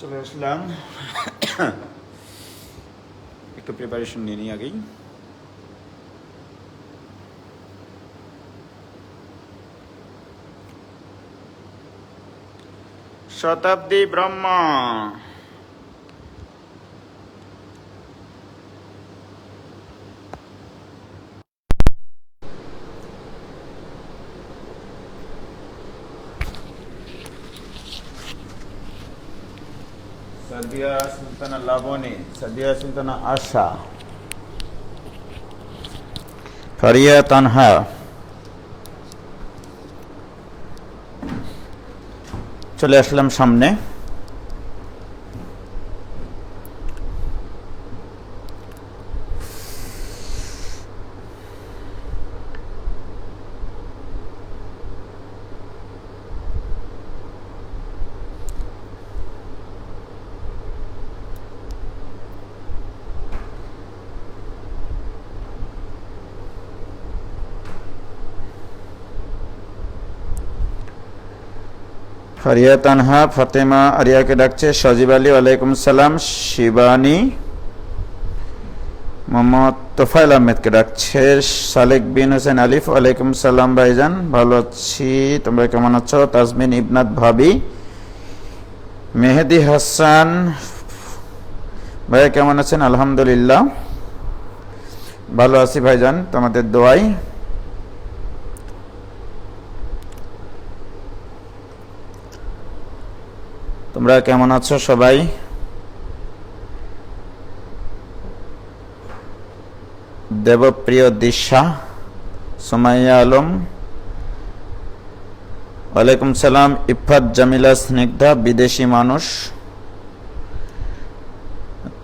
চলে আসলাম একটু প্রিপারেশন নিয়ে নিই আগেই। শতাব্দী ব্রহ্ম সাদিয়া সুলতানা লাবণী, সাদিয়া সুলতানা আশা, ফারিয়া তানহা, চলে আসলাম সামনে। ফারিয়া তানহা, ফাতেমা আরিয়াকে ডাকছে, সজীব আলী ওয়ালাইকুম সালাম, শিবানী, মোহাম্মদ তোফায়েল আহমেদকে ডাকছে, সালেক বিন হোসেন আলিফ ওয়ালাইকুম সালাম ভাইজান, ভালো আছি, তোমরা কেমন আছো? তাজমিন ইবনাত ভাবি, মেহেদি হাসান ভাইয়া কেমন আছেন? আলহামদুলিল্লাহ ভালো আছি ভাইজান, তোমাদের দোয়াই। তোমরা কেমন আছো সবাই? দেবপ্রিয় দিশা, সুমাইয়া আলম ওয়ালাইকুম সালাম, ইফাত জামিলা স্নিগ্ধা, বিদেশি মানুষ।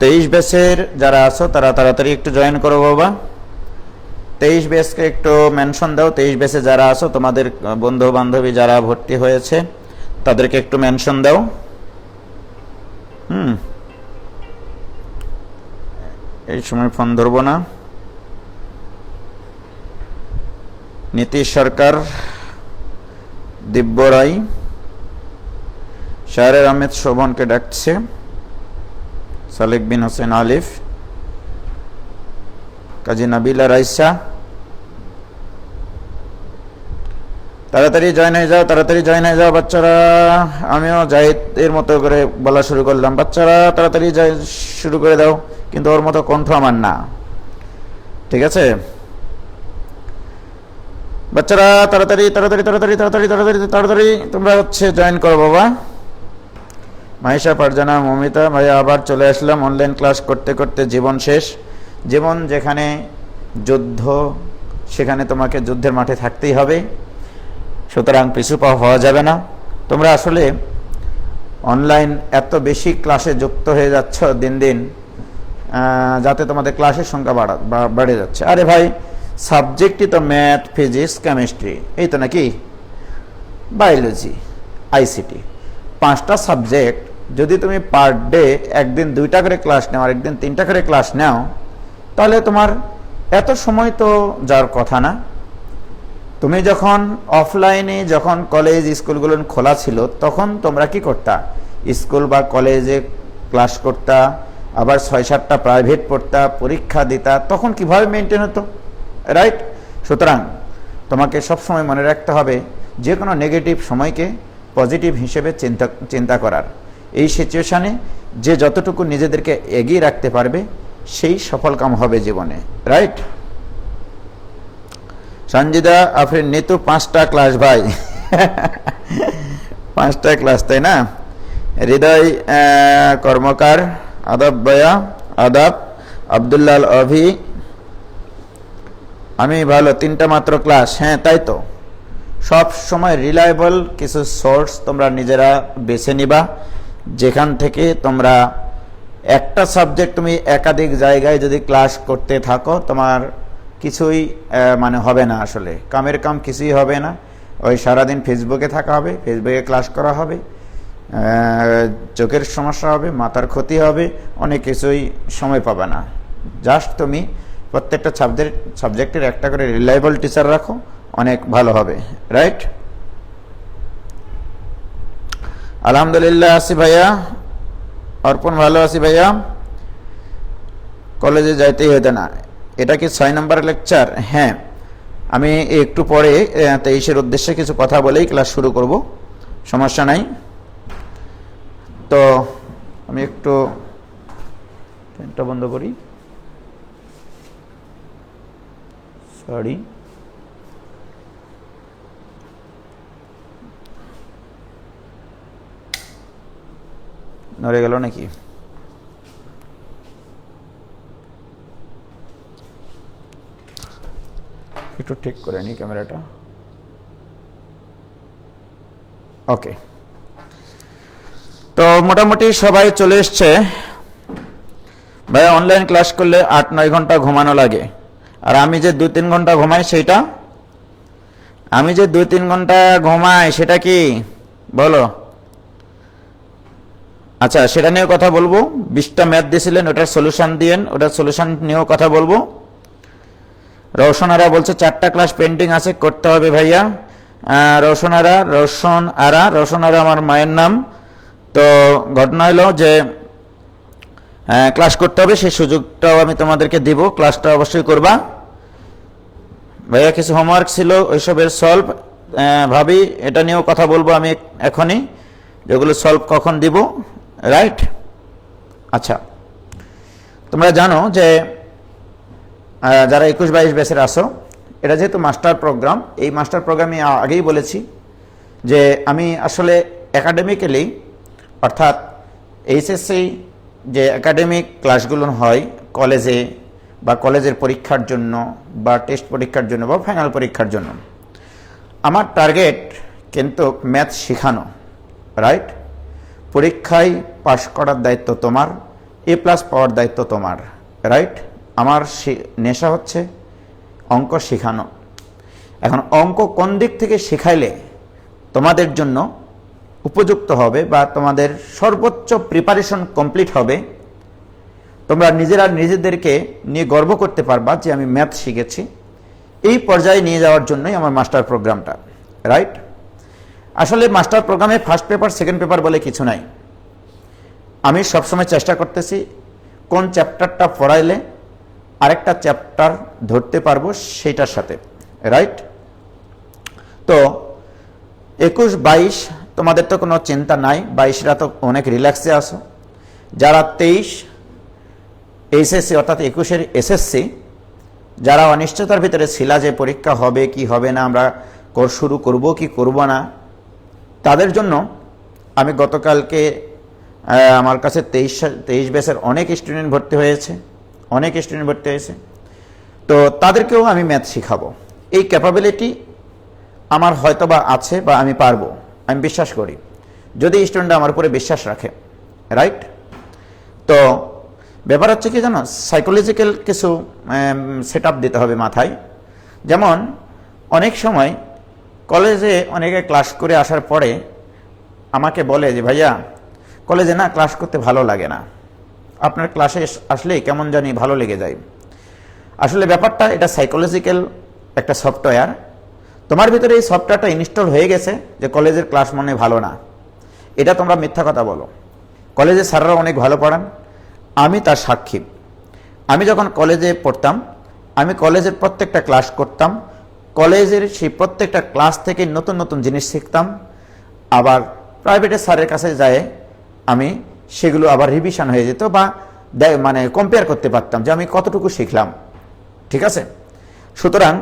23 ব্যাচের যারা আছো তারা তাড়াতাড়ি একটু জয়েন করো বাবা। 23 ব্যাচকে একটু মেনশন দাও। 23 ব্যাচে যারা আছো, তোমাদের বন্ধু বান্ধবী যারা ভর্তি হয়েছে তাদেরকে একটু মেনশন দাও। এই সময় ফোন ধরবো না। নীতিশ সরকার, দিব্য রায়, শাহরের আহমেদ শোভনকে ডাকছে, সালেক বিন হোসেন আলিফ, কাজী নাবিলা রাইসা, তাড়াতাড়ি জয়েন হয়ে যাও, তাড়াতাড়ি জয়েন হয়ে যাও বাচ্চারা। আমিও জাহিদের মতো করে বলা শুরু করলাম, বাচ্চারা তাড়াতাড়ি শুরু করে দাও, কিন্তু ওর মতো কণ্ঠ আমার না, ঠিক আছে? বাচ্চারা তাড়াতাড়ি তাড়াতাড়ি তাড়াতাড়ি তাড়াতাড়ি তাড়াতাড়ি তাড়াতাড়ি তোমরা জয়েন করো বাবা। মাহিশা, ফারজানা, মমিতা ভাইয়া আবার চলে আসলাম। অনলাইন ক্লাস করতে করতে জীবন শেষ। জীবন যেখানে যুদ্ধ, সেখানে তোমাকে যুদ্ধের মাঠে থাকতেই হবে, সুতরাং পিছু পা হওয়া যাবে না। তোমরা আসলে অনলাইন এত বেশি ক্লাসে যুক্ত হয়ে যাচ্ছ দিন দিন, যাতে তোমাদের ক্লাসের সংখ্যা বেড়ে যাচ্ছে। আরে ভাই, সাবজেক্টই তো ম্যাথ, ফিজিক্স, কেমিস্ট্রি, এই তো নাকি, বায়োলজি, আইসিটি, 5টা সাবজেক্ট। যদি তুমি পার ডে একদিন 2টা করে ক্লাস নাও আর একদিন 3টা করে ক্লাস নাও, তাহলে তোমার এত সময় তো যাওয়ার কথা না। তুমি যখন অফলাইনে, যখন কলেজ স্কুলগুলো খোলা ছিল, তখন তোমরা কি করতা? স্কুল বা কলেজে ক্লাস করতা, আবার 6-7টা প্রাইভেট পড়তা, পরীক্ষা দিতা, তখন কিভাবে মেনটেন হতো, রাইট? সুতরাং তোমাকে সবসময় মনে রাখতে হবে যে কোনো নেগেটিভ সময়কে পজিটিভ হিসেবে চিন্তা করার। এই সিচুয়েশানে যে যতটুকু নিজেদেরকে এগিয়ে রাখতে পারবে, সেই সফলকাম হবে জীবনে, রাইট? সঞ্জিদা আফরিন, নিতু 5টা ক্লাস ভাই। 5টা ক্লাস, তাই না? হৃদয় কর্মকার, আদাব ভাইয়া, আদাব। আবদুল্লাল অভি, আমি ভালো, 3টা মাত্র ক্লাস। হ্যাঁ, তাই তো। সব সময় রিলায়েবল কিছু সোর্স তোমরা নিজেরা বেছে নিবা, যেখান থেকে তোমরা একটা সাবজেক্ট তুমি একাধিক জায়গায় যদি ক্লাস করতে থাকো, তোমার কিছুই মানে হবে না, আসলে কামের কাম কিছুই হবে না। ওই সারাদিন ফেসবুকে থাকা হবে, ফেসবুকে ক্লাস করা হবে, চোখের সমস্যা হবে, মাথার ক্ষতি হবে, অনেক কিছুই সময় পাবে না। জাস্ট তুমি প্রত্যেকটা সাবজেক্টের একটা করে রিলায়েবল টিচার রাখো, অনেক ভালো হবে, রাইট? আলহামদুলিল্লাহ আছি ভাইয়া, অর্পণ ভালো আছি ভাইয়া, কলেজে যাইতেই হইতে না। এটা কি 6 নম্বরের লেকচার? হ্যাঁ, আমি একটু পরে 23-এর উদ্দেশ্যে কিছু কথা বলেই ক্লাস শুরু করব, সমস্যা নাই। তো আমি একটু ফ্যানটা বন্ধ করি, সরি। নড়ে গেল নাকি? একটু ঠিক করে নিই ক্যামেরাটা। ওকে, তো মোটামুটি সবাই চলে এসছে। ভাই অনলাইন ক্লাস করলে 8-9 ঘন্টা ঘুমানো লাগে, আর আমি যে 2-3 ঘন্টা ঘুমাই সেটা, আমি যে 2-3 ঘন্টা ঘুমাই সেটা কি বলো? আচ্ছা, সেটা নিয়েও কথা বলবো। 20টা ম্যাথ দিয়েছিলেন, ওটার সলিউশন দিয়েন, ওটার সলিউশন নিয়েও কথা বলবো। রওশন আরা বলছে 4টা ক্লাস পেন্ডিং আছে, করতে হবে ভাইয়া। রওশন আরা আমার মায়ের নাম। তো ঘটনা হলো যে ক্লাস করতে হবে, সেই সুযোগটাও আমি তোমাদেরকে দিব, ক্লাসটা অবশ্যই করবা। ভাইয়া কিছু হোমওয়ার্ক ছিল, ওইসবের সলভ ভাবি এটা নিয়েও কথা বলবো আমি এখনই, যেগুলো সলভ কখন দিব, রাইট? আচ্ছা, তোমরা জানো যে যারা 21-22 ব্যাচের আসো, এটা যেহেতু মাস্টার প্রোগ্রাম, এই মাস্টার প্রোগ্রামে আগেই বলেছি যে আমি আসলে একাডেমিক্যালি, অর্থাৎ এইচএসসি যে একাডেমিক ক্লাসগুলো হয় কলেজে বা কলেজের পরীক্ষার জন্য বা টেস্ট পরীক্ষার জন্য বা ফাইনাল পরীক্ষার জন্য, আমার টার্গেট কিন্তু ম্যাথ শেখানো, রাইট? পরীক্ষায় পাশ করার দায়িত্ব তোমার, A+ পাওয়ার দায়িত্ব তোমার, রাইট? আমার নেশা হচ্ছে অঙ্ক শেখানো। এখন অঙ্ক কোন দিক থেকে শেখাইলে তোমাদের জন্য উপযুক্ত হবে বা তোমাদের সর্বোচ্চ প্রিপারেশন কমপ্লিট হবে, তোমরা নিজেদেরকে নিয়ে গর্ব করতে পারবা যে আমি ম্যাথ শিখেছি, এই পর্যায়ে নিয়ে যাওয়ার জন্যই আমার মাস্টার প্রোগ্রামটা, রাইট? আসলে মাস্টার প্রোগ্রামে ফার্স্ট পেপার সেকেন্ড পেপার বলে কিছু নাই। আমি সবসময় চেষ্টা করতেছি কোন চ্যাপ্টারটা পড়াইলে আরেকটা চ্যাপ্টার ধরতে পারবো সেইটার সাথে, রাইট? তো 21-22 তোমাদের তো কোনো চিন্তা নাই, 22রা তো অনেক রিল্যাক্সে আসো। যারা 23 এইচএসসি অর্থাৎ 21-এর এসএসসি, যারা অনিশ্চয়তার ভিতরে ছিল যে পরীক্ষা হবে কি হবে না, আমরা কোর্স শুরু করব কি করব না, তাদের জন্য আমি গতকালকে আমার কাছে 23 ব্যাচের অনেক স্টুডেন্ট ভর্তি হয়েছে, তো তাদেরকেও আমি ম্যাথ শিখাবো। এই ক্যাপাবিলিটি আমার হয়তোবা আছে বা আমি পারবো, আমি বিশ্বাস করি, যদি স্টুডেন্ট আমার উপরে বিশ্বাস রাখে, রাইট? তো ব্যাপার হচ্ছে কি জানো, সাইকোলজিক্যাল কিছু সেট আপ দিতে হবে মাথায়। যেমন অনেক সময় কলেজে অনেকে ক্লাস করে আসার পরে আমাকে বলে যে ভাইয়া কলেজে না ক্লাস করতে ভালো লাগে না, আপনার ক্লাসে আসলেই কেমন জানি ভালো লেগে যায়। আসলে ব্যাপারটা এটা সাইকোলজিক্যাল একটা সফটওয়্যার, তোমার ভিতরে এই সফটওয়্যারটা ইনস্টল হয়ে গেছে যে কলেজের ক্লাস মনে ভালো না। এটা তোমরা মিথ্যা কথা বলো, কলেজে স্যাররা অনেক ভালো পড়ান, আমি তার সাক্ষী। আমি যখন কলেজে পড়তাম, আমি কলেজের প্রত্যেকটা ক্লাস করতাম, কলেজের সেই প্রত্যেকটা ক্লাস থেকে নতুন নতুন জিনিস শিখতাম, আবার প্রাইভেটের স্যারের কাছে যায় আমি সেগুলো আবার রিভিশন হয়ে যেত বা মানে কম্পেয়ার করতে পারতাম যে আমি কতটুকু শিখলাম, ঠিক আছে? সুতরাং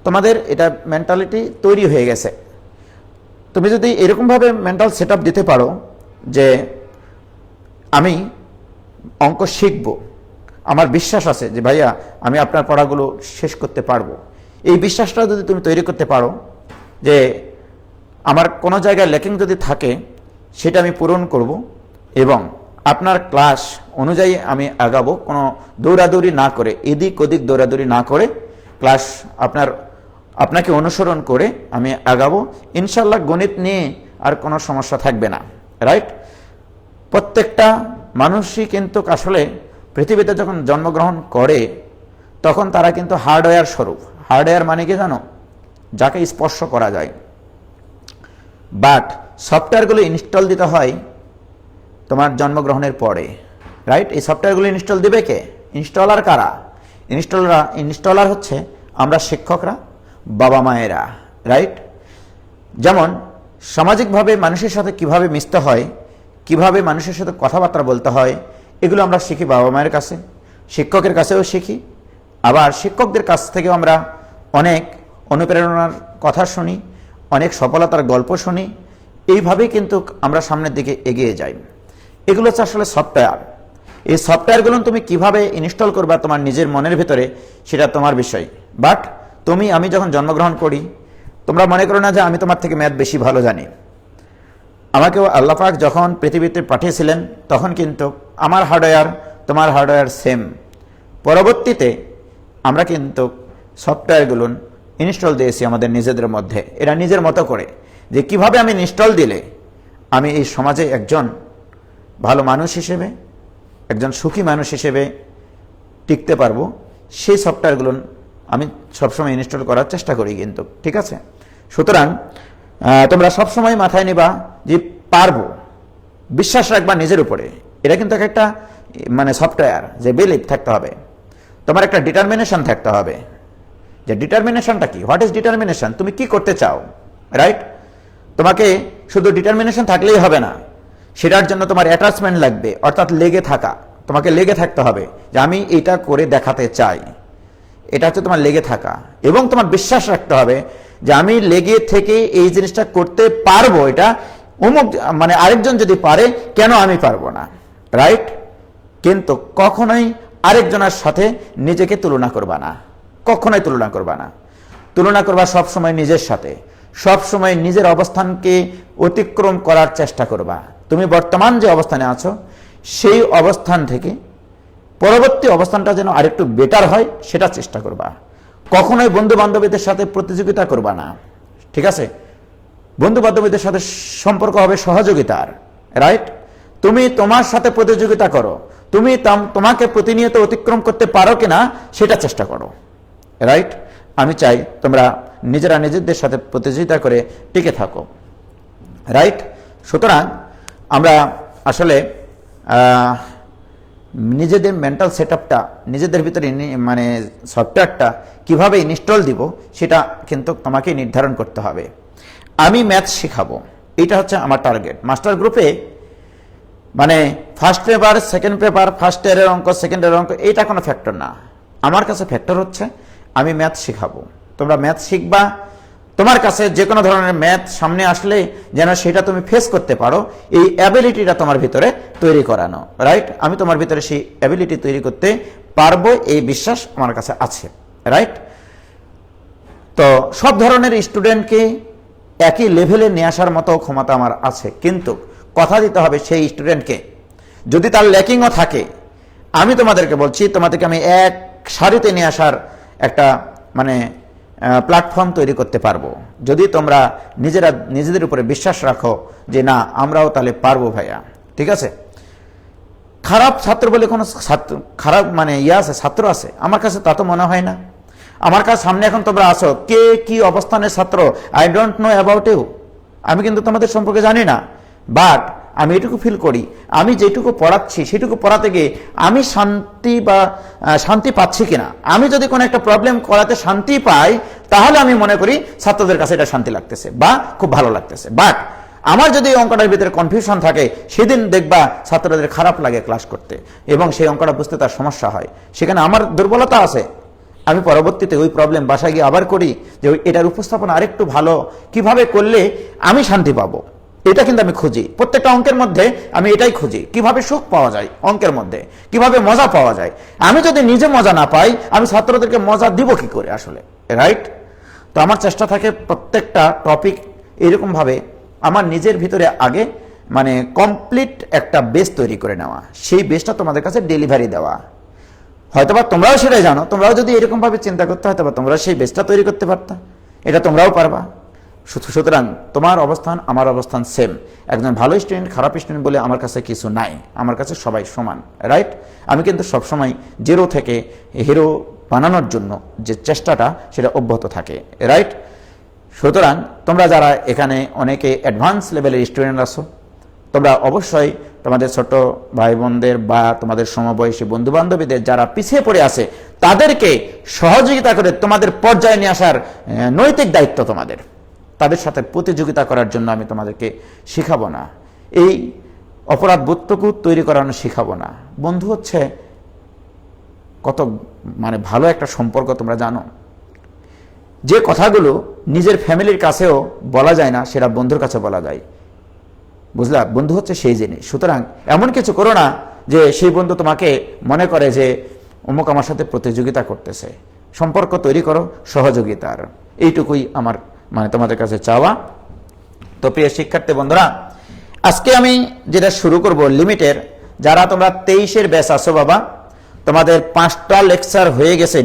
তোমাদের এটা মেন্টালিটি তৈরি হয়ে গেছে। তুমি যদি এরকমভাবে মেন্টাল সেট আপ দিতে পারো যে আমি অঙ্ক শিখব, আমার বিশ্বাস আছে যে ভাইয়া আমি আপনার পড়াগুলো শেষ করতে পারবো, এই বিশ্বাসটা যদি তুমি তৈরি করতে পারো যে আমার কোনো জায়গায় ল্যাকিং যদি থাকে সেটা আমি পূরণ করব এবং আপনার ক্লাস অনুযায়ী আমি আগাবো, কোনো দৌড়াদৌড়ি না করে, এদিক ওদিক দৌড়াদৌড়ি না করে ক্লাস আপনাকে অনুসরণ করে আমি আগাবো, ইনশাল্লাহ গণিত নিয়ে আর কোনো সমস্যা থাকবে না, রাইট? প্রত্যেকটা মানুষই কিন্তু আসলে পৃথিবীতে যখন জন্মগ্রহণ করে তখন তারা কিন্তু হার্ডওয়্যার স্বরূপ। হার্ডওয়্যার মানে কি জানো? যাকে স্পর্শ করা যায়। বাট সফটওয়্যারগুলো ইনস্টল দিতে হয় তোমার জন্মগ্রহণের পরে, রাইট? এই সফটওয়্যারগুলো ইনস্টল দিবে কে? ইনস্টলার কারা? ইনস্টলার হচ্ছে আমরা শিক্ষকরা, বাবা মায়েরা, রাইট? যেমন সামাজিকভাবে মানুষের সাথে কিভাবে মিশতে হয়, কিভাবে মানুষের সাথে কথাবার্তা বলতে হয়, এগুলো আমরা শিখি বাবা মায়ের কাছে, শিক্ষকের কাছেও শিখি। আবার শিক্ষকদের কাছ থেকেও আমরা অনেক অনুপ্রেরণার কথা শুনি, অনেক সফলতার গল্প শুনি। এইভাবেই কিন্তু আমরা সামনের দিকে এগিয়ে যাই। এগুলো হচ্ছে আসলে সফটওয়্যার। এই সফটওয়্যারগুলো তুমি কিভাবে ইনস্টল করবা তোমার নিজের মনের ভিতরে, সেটা তোমার বিষয়। বাট আমি যখন জন্মগ্রহণ করি, তোমরা মনে করো না যে আমি তোমার থেকে ম্যাথ বেশি ভালো জানি। আমাকেও আল্লাহ পাক যখন পৃথিবীতে পাঠিয়েছিলেন, তখন কিন্তু আমার হার্ডওয়্যার তোমার হার্ডওয়্যার সেম। পরবর্তীতে আমরা কিন্তু সফটওয়্যারগুলো ইনস্টল দিয়েছি আমাদের নিজেদের মধ্যে, এটা নিজের মতো করে, যে কিভাবে আমি ইনস্টল দিলে আমি এই সমাজে একজন ভালো মানুষ হিসেবে, একজন সুখী মানুষ হিসেবে টিকতে পারবো, সেই সফটওয়্যারগুলো আমি সবসময় ইনস্টল করার চেষ্টা করি কিন্তু, ঠিক আছে? সুতরাং তোমরা সবসময় মাথায় নিবা যে পারবো, বিশ্বাস রাখবা নিজের উপরে। এটা কিন্তু একটা মানে সফটওয়্যার, যে বিলিভ থাকতে হবে, তোমার একটা ডিটারমিনেশন থাকতে হবে। যে ডিটারমিনেশনটা কি? What is determination? তুমি কি করতে চাও, রাইট? তোমাকে শুধু ডিটারমিনেশন থাকলেই হবে না, সেটার জন্য তোমার অ্যাটাচমেন্ট লাগবে, অর্থাৎ লেগে থাকা। তোমাকে লেগে থাকতে হবে যে আমি এটা করে দেখাতে চাই, এটা হচ্ছে তোমার লেগে থাকা। এবং তোমার বিশ্বাস রাখতে হবে যে আমি লেগে থেকে এই জিনিসটা করতে পারবো, এটা অমুক মানে আরেকজন যদি পারে কেন আমি পারবো না, রাইট? কিন্তু কখনোই আরেকজনের সাথে নিজেকে তুলনা করবা না, কখনোই তুলনা করবা না। তুলনা করবা সবসময় নিজের সাথে, সবসময় নিজের অবস্থানকে অতিক্রম করার চেষ্টা করবা। তুমি বর্তমান যে অবস্থানে আছো, সেই অবস্থান থেকে পরবর্তী অবস্থানটা যেন আরেকটু বেটার হয়, সেটা চেষ্টা করবা। কখনোই বন্ধু বান্ধবীদের সাথে প্রতিযোগিতা করবা না, ঠিক আছে? বন্ধু বান্ধবীদের সাথে সম্পর্ক হবে সহযোগিতার, রাইট? তুমি তোমার সাথে প্রতিযোগিতা করো, তুমি তোমাকে প্রতিনিয়ত অতিক্রম করতে পারো কিনা সেটা চেষ্টা করো, রাইট? আমি চাই তোমরা নিজেরা নিজেদের সাথে প্রতিযোগিতা করে টিকে থাকো, রাইট? সুতরাং আমরা আসলে নিজেদের মেন্টাল সেটআপটা, নিজেদের ভিতরে মানে সফটওয়্যারটা কিভাবে ইনস্টল দিব, সেটা কিন্তু তোমাকে নির্ধারণ করতে হবে। আমি ম্যাথ শেখাবো, এটা হচ্ছে আমার টার্গেট। মাস্টার গ্রুপে মানে first paper, second paper, first ইয়ারের অঙ্ক, সেকেন্ড ইয়ারের অঙ্ক, এটা কোনো ফ্যাক্টর না। আমার কাছে ফ্যাক্টর হচ্ছে আমি ম্যাথ শেখাবো। তোমরা ম্যাথ শিখবা, তোমার কাছে যে কোনো ধরনের ম্যাথ সামনে আসলে যেন সেটা তুমি ফেস করতে পারো, এই অ্যাবিলিটিটা তোমার ভিতরে তৈরি করানো, রাইট? আমি তোমার ভিতরে সেই অ্যাবিলিটি তৈরি করতে পারবো, এই বিশ্বাস আমার কাছে আছে, রাইট? তো সব ধরনের স্টুডেন্টকে একই লেভেলে নিয়ে আসার মতো ক্ষমতা আমার আছে, কিন্তু কথা দিতে হবে সেই স্টুডেন্টকে। যদি তার ল্যাকিংও থাকে, আমি তোমাদেরকে বলছি, তোমাদেরকে আমি এক সারিতে নিয়ে আসার একটা মানে প্ল্যাটফর্ম তৈরি করতে পারবো, যদি তোমরা নিজেদের উপরে বিশ্বাস রাখো যে না আমরাও তাহলে পারবো ভাইয়া, ঠিক আছে? খারাপ ছাত্র বলে কোনো ছাত্র খারাপ মানে আছে, ছাত্র আছে আমার কাছে, তা তো মনে হয় না। আমার কাছে সামনে এখন তোমরা আসো, কে কি অবস্থানের ছাত্র I don't know about you, আমি কিন্তু তোমাদের সম্পর্কে জানি না। বাট আমি এটুকু ফিল করি, আমি যেটুকু পড়াচ্ছি সেটুকু পড়াতে গিয়ে আমি শান্তি পাচ্ছি কিনা। আমি যদি কোনো একটা প্রবলেম করাতে শান্তি পাই, তাহলে আমি মনে করি ছাত্রদের কাছে এটা শান্তি লাগতেছে বা খুব ভালো লাগতেছে। বাট আমার যদি অঙ্কটার ভিতরে কনফিউশন থাকে, সেদিন দেখবা ছাত্রদের খারাপ লাগে ক্লাস করতে, এবং সেই অঙ্কটা বুঝতে তার সমস্যা হয়, সেখানে আমার দুর্বলতা আছে। আমি পরবর্তীতে ওই প্রবলেম বাসায় গিয়ে আবার করি, যে এটার উপস্থাপনা আরেকটু ভালো কিভাবে করলে আমি শান্তি পাবো, এটা কিন্তু আমি খুঁজি। প্রত্যেকটা অঙ্কের মধ্যে আমি এটাই খুঁজি, কিভাবে সুখ পাওয়া যায় অঙ্কের মধ্যে, কিভাবে মজা পাওয়া যায়। আমি যদি নিজে মজা না পাই, আমি ছাত্রদেরকে মজা দিব কি করে আসলে, রাইট? তো আমার চেষ্টা থাকে প্রত্যেকটা টপিক এরকমভাবে আমার নিজের ভিতরে আগে মানে কমপ্লিট একটা বেস তৈরি করে নেওয়া, সেই বেসটা তোমাদের কাছে ডেলিভারি দেওয়া। হয়তোবা তোমরাও সেটাই জানো, তোমরাও যদি এরকমভাবে চিন্তা করতে, হয়তোবা তোমরা সেই বেসটা তৈরি করতে পারতা, এটা তোমরাও পারবা। সুতরাং তোমার অবস্থান আমার অবস্থান সেম। একজন ভালো স্টুডেন্ট, খারাপ স্টুডেন্ট বলে আমার কাছে কিছু নাই, আমার কাছে সবাই সমান, রাইট? আমি কিন্তু সবসময় জিরো থেকে হিরো বানানোর জন্য যে চেষ্টাটা, সেটা অব্যাহত থাকে, রাইট? সুতরাং তোমরা যারা এখানে অনেকে অ্যাডভান্স লেভেলের স্টুডেন্ট আছো, তোমরা অবশ্যই তোমাদের ছোট ভাই বোনদের বা তোমাদের সমবয়সী বন্ধু বান্ধবীদের যারা পিছিয়ে পড়ে আছে তাদেরকে সহযোগিতা করে তোমাদের পর্যায়ে নিয়ে আসার নৈতিক দায়িত্ব তোমাদের। তাদের সাথে প্রতিযোগিতা করার জন্য আমি তোমাদেরকে শিখাবো না, এই অপরাধ বোধটুকু তৈরি করানো শিখাবো না। বন্ধু হচ্ছে কত ভালো একটা সম্পর্ক তোমরা জানো। যে কথাগুলো নিজের ফ্যামিলির কাছেও বলা যায় না সেটা বন্ধুর কাছে বলা যায়, বুঝলা? বন্ধু হচ্ছে সেই জিনিস। সুতরাং এমন কিছু করো না যে সেই বন্ধু তোমাকে মনে করে যে অমুক আমার সাথে প্রতিযোগিতা করতেছে। সম্পর্ক তৈরি করো সহযোগিতার, এইটুকুই আমার তোমাদের কাছে চাওয়া। তো প্রিয় শিক্ষার্থী বন্ধুরা, আজকে আমি যেটা শুরু করব লিমিটের, যারা তোমরা 23-এর ব্যাচ আছো বাবা, তোমাদের 5টা লেকচার হয়ে গেছে।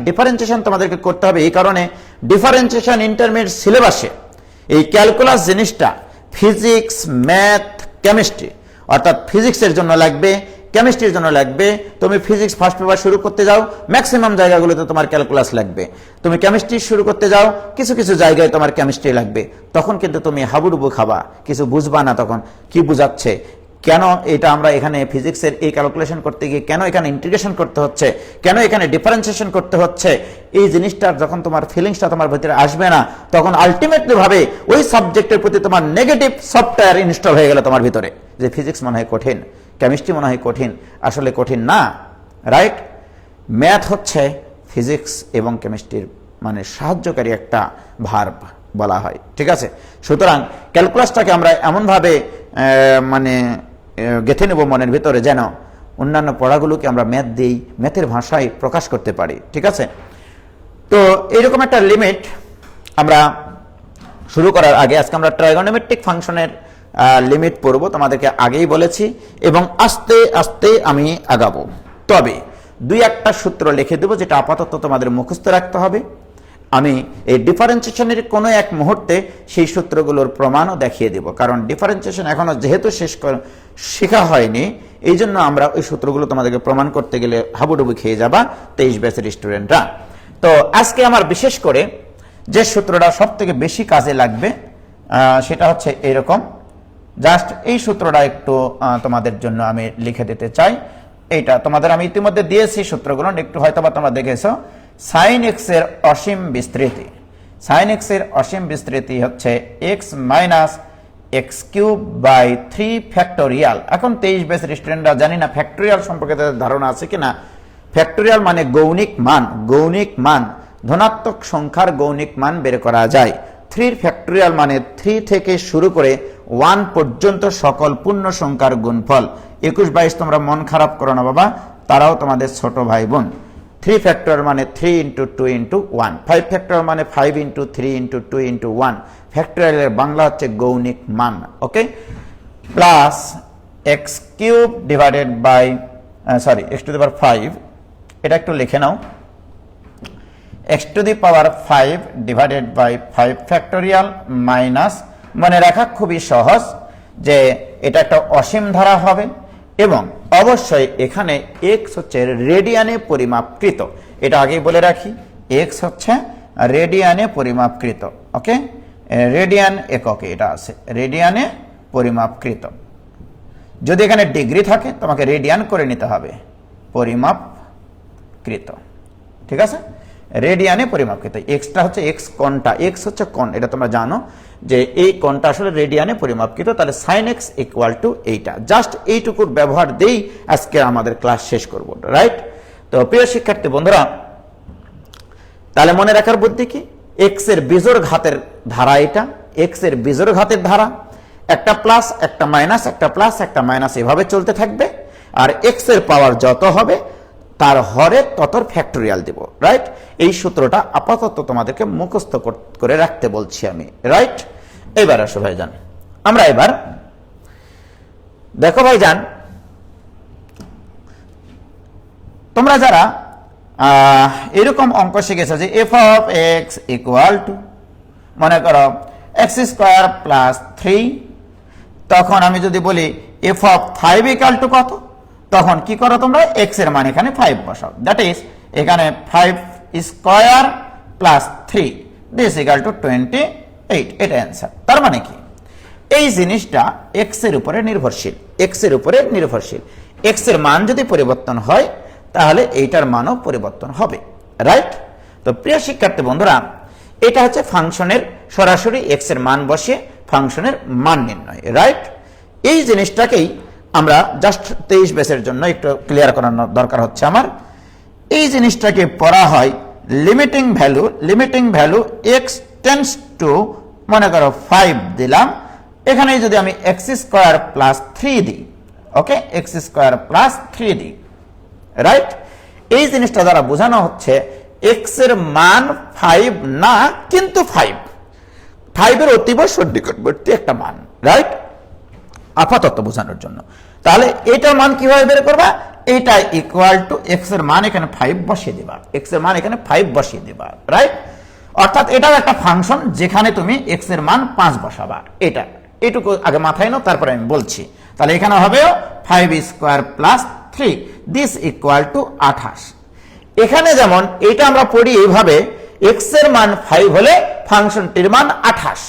ডিফারেন্সিয়েশন তোমাদেরকে করতে হবে। এই কারণে ডিফারেন্সিয়েশন ইন্টারমিডিয়েট সিলেবাসে এই ক্যালকুলাস জিনিসটা ফিজিক্স, ম্যাথ, কেমিস্ট্রি, অর্থাৎ ফিজিক্সের জন্য লাগবে, কেমিস্ট্রির জন্য লাগবে। তুমি ফিজিক্স ফার্স্ট পেপার শুরু করতে যাও, ম্যাক্সিমাম জায়গাগুলোতে তোমার ক্যালকুলাস লাগবে। তুমি কেমিস্ট্রি শুরু করতে যাও, কিছু কিছু জায়গায় তোমার কেমিস্ট্রি লাগবে। তখন কিন্তু তুমি হাবুডুবু খাবা, কিছু বুঝবা না তখন কি বুঝাচ্ছে, কেন এটা আমরা এখানে ফিজিক্সের এই ক্যালকুলেশন করতে গিয়ে কেন এখানে ইন্টিগ্রেশন করতে হচ্ছে, কেন এখানে ডিফারেন্সিয়েশন করতে হচ্ছে। এই জিনিসটার যখন তোমার ফিলিংসটা তোমার ভিতরে আসবে না, তখন আলটিমেটলি ভাবে ওই সাবজেক্টের প্রতি তোমার নেগেটিভ সফটওয়্যার ইনস্টল হয়ে গেল তোমার ভিতরে, যে ফিজিক্স মনে হয় কঠিন, কেমিস্ট্রি মনে হয় কঠিন। আসলে কঠিন না, রাইট? ম্যাথ হচ্ছে ফিজিক্স এবং কেমিস্ট্রির সাহায্যকারী একটা ভার্ব বলা হয়, ঠিক আছে? সুতরাং ক্যালকুলাসটাকে আমরা এমনভাবে গেঁথে নেব মনের ভিতরে যেন অন্যান্য পড়াগুলোকে আমরা ম্যাথ দিই, ম্যাথের ভাষায় প্রকাশ করতে পারি, ঠিক আছে? তো এইরকম একটা লিমিট আমরা শুরু করার আগে আজকে আমরা ট্রাইগোনোমেট্রিক ফাংশনের লিমিট পড়ব, তোমাদেরকে আগেই বলেছি, এবং আস্তে আস্তে আমি আগাবো। তবে 2-1টা সূত্র লিখে দেবো যেটা আপাতত তোমাদের মুখস্থ রাখতে হবে। আমি এই ডিফারেন্সিয়েশনের কোনো এক মুহূর্তে সেই সূত্রগুলোর প্রমাণও দেখিয়ে দেব, কারণ ডিফারেন্সিয়েশন এখনো যেহেতু শেখা হয়নি, এই জন্য আমরা ওই সূত্রগুলো তোমাদেরকে প্রমাণ করতে গেলে হাবুডুবু খেয়ে যাবা 23 ব্যাচের স্টুডেন্টরা। তো আজকে আমার বিশেষ করে যে সূত্রটা সব থেকে বেশি কাজে লাগবে সেটা হচ্ছে এরকম। জাস্ট এই সূত্রটা একটু তোমাদের জন্য আমি লিখে দিতে চাই। এইটা তোমাদের আমি ইতিমধ্যে দিয়েছি সূত্রগুলো, একটু হয়তো বা তোমরা দেখেছো। সাইন এক্স এর অসীম বিস্তৃতি, সাইন এক্স এর অসীম বিস্তৃতি হচ্ছে x minus x cube by 3 factorial. এখন 23 ব্যাচের স্টুডেন্টরা জানি না ফ্যাক্টোরিয়াল সম্পর্কে তাদের ধারণা আছে কিনা। ফ্যাক্টোরিয়াল মানে গৌণিক মান, গৌণিক মান, ধনাত্মক সংখ্যার গৌণিক মান বের করা যায়। 3 ফ্যাক্টোরিয়াল মানে 3 থেকে শুরু করে 1 পর্যন্ত সকল পূর্ণ সংখ্যার গুণফল। 21-22 তোমরা মন খারাপ করো না বাবা, তারাও তোমাদের ছোট ভাই বোন। 3 ফ্যাক্টর মানে 3 × 2 × 1, 5 ফ্যাক্টর মানে 5 × 3 × 2 × 1। ফ্যাক্টোরিয়ালের বাংলা হচ্ছে গৌণিক মান, okay? Plus x cube divided by x to the power 5, এটা একটু লিখে নাও, x to the power 5 divided by 5 factorial minus, মনে রাখা খুবই সহজ যে এটা একটা অসীম ধারা হবে এবং অবশ্যই এখানে এক্স হচ্ছে রেডিয়ানে পরিমাপকৃত। এটা আগেই বলে রাখি, এক্স হচ্ছে রেডিয়ানে পরিমাপকৃত, ওকে? রেডিয়ান এককে এটা আছে, রেডিয়ানে পরিমাপকৃত। যদি এখানে ডিগ্রি থাকে তোমাকে রেডিয়ান করে নিতে হবে, পরিমাপকৃত, ঠিক আছে? রেডিয়ানে পরিমাপকৃত। এক্সটা হচ্ছে এক্স কোণটা, এক্স হচ্ছে কোণ, এটা তোমরা জানো যে এই কোণটা আসলে রেডিয়ানে পরিমাপকৃত। তাহলে সাইন এক্স ইকুয়াল টু এইটা। জাস্ট এইটুকুর ব্যবহার দিয়েই আজকে আমাদের ক্লাস শেষ করব, রাইট? তো প্রিয় শিক্ষার্থী বন্ধুরা, তাহলে মনে রাখার বুদ্ধি কি, এক্স এর বিজোড় ঘাতের ধারা এটা, এক্স এর বিজোড় ঘাতের ধারা, একটা প্লাস একটা মাইনাস, একটা প্লাস একটা মাইনাস, এভাবে চলতে থাকবে। আর এক্স এর পাওয়ার যত হবে তার হরে ততর ফ্যাক্টোরিয়াল দেব, রাইট? এই সূত্রটা আপাতত তোমাদেরকে মুখস্থ করে রাখতে বলছি আমি, রাইট? এবার আসো ভাইজান, আমরা এবার দেখো ভাইজান, তোমরা যারা এরকম অঙ্ক শিখেছো যে F of x equal to, মনে করো এক্স স্কোয়ার প্লাস 3, তখন আমি যদি বলি এফ অফ 5 ইকুয়াল টু কত, তখন কি করো তোমরা, এক্স এর মান এখানে 5 বসাও, দ্যাট ইজ এখানে 5 square plus 3 this equal two 28, এটা অ্যান্সার। তার মানে কি, এই জিনিসটা এক্স এর উপরে নির্ভরশীল, এক্স এর উপরে নির্ভরশীল। এক্স এর মান যদি পরিবর্তন হয় তাহলে এইটার মানও পরিবর্তন হবে, রাইট? তো প্রিয় শিক্ষার্থী বন্ধুরা, এটা হচ্ছে ফাংশনের সরাসরি এক্স এর মান বসিয়ে ফাংশনের মান নির্ণয়, রাইট? এই জিনিসটাকেই আমরা জাস্ট 23 বেসের জন্য একটু ক্লিয়ার করানোর দরকার হচ্ছে আমার। এই জিনিসটাকে পড়া হয় limiting value, limiting value x tends two, মনে করো 5 দিলাম, এখানে যদি আমি এক্স স্কোয়ার প্লাস 3 দিই, ওকে, এক্স স্কোয়ার প্লাস 3 দিই, রাইট? এই জিনিসটা দ্বারা বোঝানো হচ্ছে এক্স এর মান 5 না, কিন্তু 5 এর অতীব সন্নিকটবর্তী একটা মান, রাইট? আপাতত বোঝানোর জন্য। তাহলে এটার মান কিভাবে বের করবা? এটা ইকুয়াল টু এক্স এর মান এখানে 5 বসিয়ে দিবা, এক্স এর মান এখানে 5 বসিয়ে দিবা, রাইট? অর্থাৎ এটাও একটা ফাংশন যেখানে তুমি এক্স এর মান 5 বসাবা। এটুকু আগে মাথায় নাও, তারপরে আমি বলছি। তাহলে এখানে হবে 5 square plus 3, this equal two 28। এখানে যেমন এটা আমরা পড়ি এইভাবে, এক্স এর মান 5 হলে ফাংশনটির মান 28,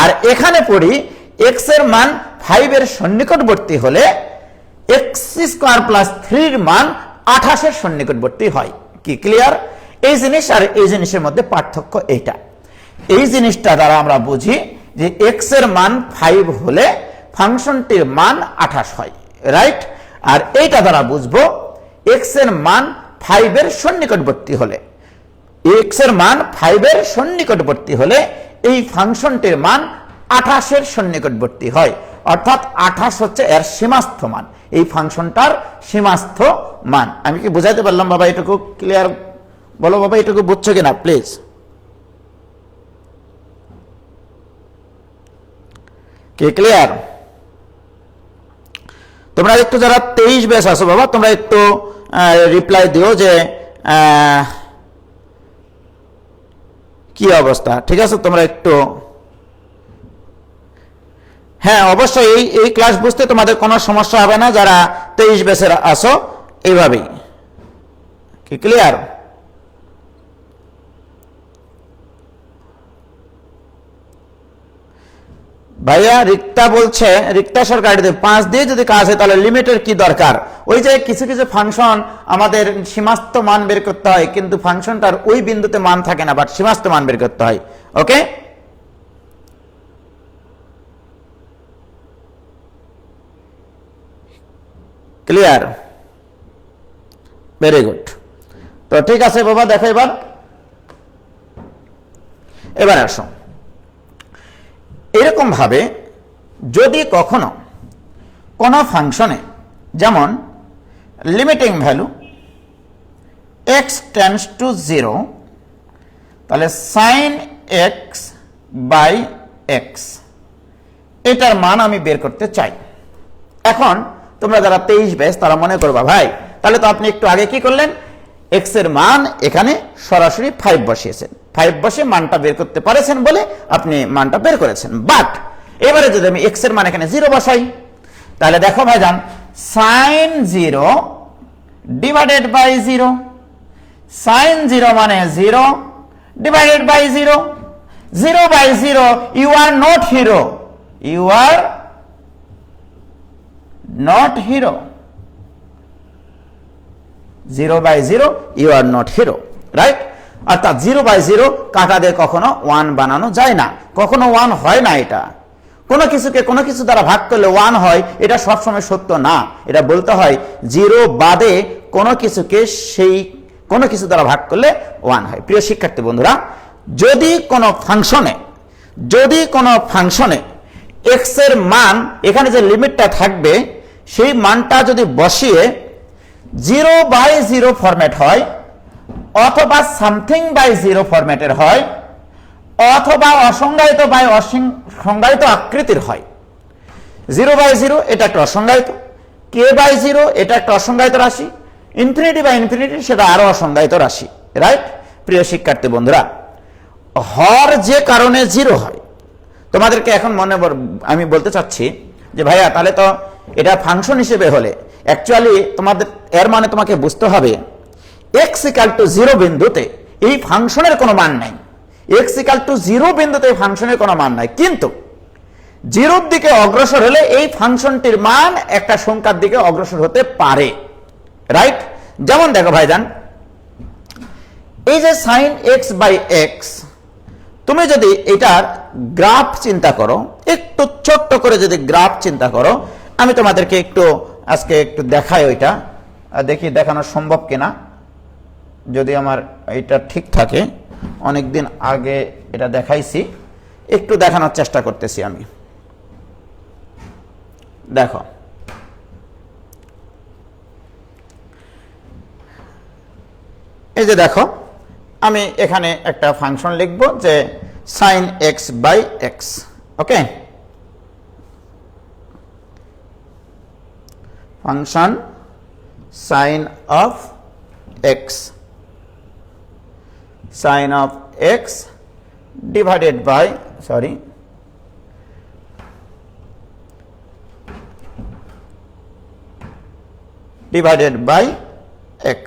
আর এখানে পড়ি এক্স এর মান 5 এর সন্নিকটবর্তী হলে এক্স স্কোয়ার প্লাস 3 এর মান 28 এর সন্নিকটবর্তী হয়। কি ক্লিয়ার? এই জিনিস আর এই জিনিসের মধ্যে পার্থক্য এইটা। এই জিনিসটা দ্বারা আমরা বুঝি যে এক্স এর মান 5 হলে ফাংশনটির মান 28 হয়, রাইট? আর এইটা দ্বারা বুঝবো এক্স এর মান 5 এর সন্নিকটবর্তী হলে, এক্স এর মান 5 এর সন্নিকটবর্তী হলে এই ফাংশনটির মান 28 এর সন্নিকটবর্তী হয়। অর্থাৎ 28 হচ্ছে এর সীমাস্থ মান, এই ফাংশনটার সীমাস্থ মান। আমি কি বুঝাইতে পারলাম বাবা? এটুকু ক্লিয়ার? বলো বাবা, এটুকু বুঝছো কিনা প্লিজ? কি ক্লিয়ার? তোমরা একটু যারা 23 বেস আছো বাবা, তোমরা একটু রিপ্লাই দিও যে কি অবস্থা, ঠিক আছে? তোমরা একটু, হ্যাঁ অবশ্যই এই ক্লাস বুঝতে তোমাদের কোনো সমস্যা হবে না যারা 23 বেসের আছো, এইভাবেই। কি ক্লিয়ার? ভাইয়া রিক্তা বলছে, রিক্তা সরকার 5 দিয়ে যদি কাজ হয় তাহলে লিমিটের কি দরকার? ওই যে কিছু কিছু ফাংশন আমাদের সীমাস্থ মান বের করতে হয়, কিন্তু ফাংশনটার ওই বিন্দুতে মান থাকে না, বাট সীমাস্থ মান বের করতে হয়। ওকে, ক্লিয়ার? Very good. তো ঠিক আছে বাবা, দেখো এবার আসো। এরকম ভাবে যদি কখনো কোন ফাংশনে, যেমন limiting value x tends to 0, তাহলে সাইন এক্স বাই এক্স, এটার মান আমি বের করতে চাই। এখন তোমরা যারা 23 বেস তারা মনে করবা, ভাই তাহলে তো আপনি একটু আগে কি করলেন, এক্স এর মান এখানে সরাসরি 5 বসিয়েছেন, 5 বসে মানটা বের করতে পারেছেন বলে আপনি মানটা বের করেছেন। বাট এবারে যদি আমি এক্স এর মান এখানে 0 বসাই, তাহলে দেখো ভাইজান, সাইন 0 ডিভাইডেড বাই 0, সাইন 0 মানে 0 divided by 0, 0 by 0, you are not hero, you are not hero, 0 by 0, you are not hero, right? অর্থাৎ 0 বাই 0 কাটা দিয়ে কখনো 1 বানানো যায় না, কখনো 1 হয় না। এটা কোনো কিছুকে কোনো কিছু দ্বারা ভাগ করলে 1 হয়, এটা সবসময় সত্য না। এটা বলতে হয় 0 বাদে কোনো কিছুকে সেই কোনো কিছু দ্বারা ভাগ করলে 1 হয়। প্রিয় শিক্ষার্থী বন্ধুরা, যদি কোনো ফাংশনে এক্স এর মান, এখানে যে লিমিটটা থাকবে সেই মানটা যদি বসিয়ে 0 বাই 0 ফরম্যাট হয়, অথবা সামথিং বাই 0 ফরম্যাটের হয়, অথবা অসংজ্ঞায়িত বাই অসংজ্ঞায়িত আকৃতির হয়। 0 বাই 0 এটা একটা অসংজ্ঞায়িত, কে বাই 0 এটা একটা অসংজ্ঞায়িত রাশি, ইনফিনিটি বাই ইনফিনিটি সেটা আরো অসংজ্ঞায়িত রাশি, রাইট? প্রিয় শিক্ষার্থী বন্ধুরা, হর যে কারণে 0 হয়, তোমাদেরকে এখন আমি বলতে চাচ্ছি যে ভাইয়া তাহলে তো এটা ফাংশন হিসেবে হলে অ্যাকচুয়ালি তোমাদের এর মানে তোমাকে বুঝতে হবে x ইকুয়াল টু 0 বিন্দুতে এই ফাংশনের কোনো মান নাই, x ইকুয়াল টু 0 বিন্দুতে ফাংশনের কোনো মান নাই, কিন্তু জিরোর দিকে অগ্রসর হলে এই ফাংশনটির মান একটা সংখ্যার দিকে অগ্রসর হতে পারে, রাইট? যেমন দেখো ভাইজান, এই যে sin x বাই এক্স, তুমি যদি এটার গ্রাফ চিন্তা করো, একটু ছোট্ট করে যদি গ্রাফ চিন্তা করো, আমি তোমাদেরকে একটু আজকে একটু দেখাই, ওইটা দেখি দেখানো সম্ভব কিনা। যদি আমার এটা ঠিক থাকে, অনেকদিন আগে এটা দেখাইছি, একটু দেখানোর চেষ্টা করতেছি আমি। দেখো, এই যে দেখো, আমি এখানে একটা ফাংশন লিখব যে sin x by x, okay? Function sin of x, sin of x divided by, sorry, divided by x.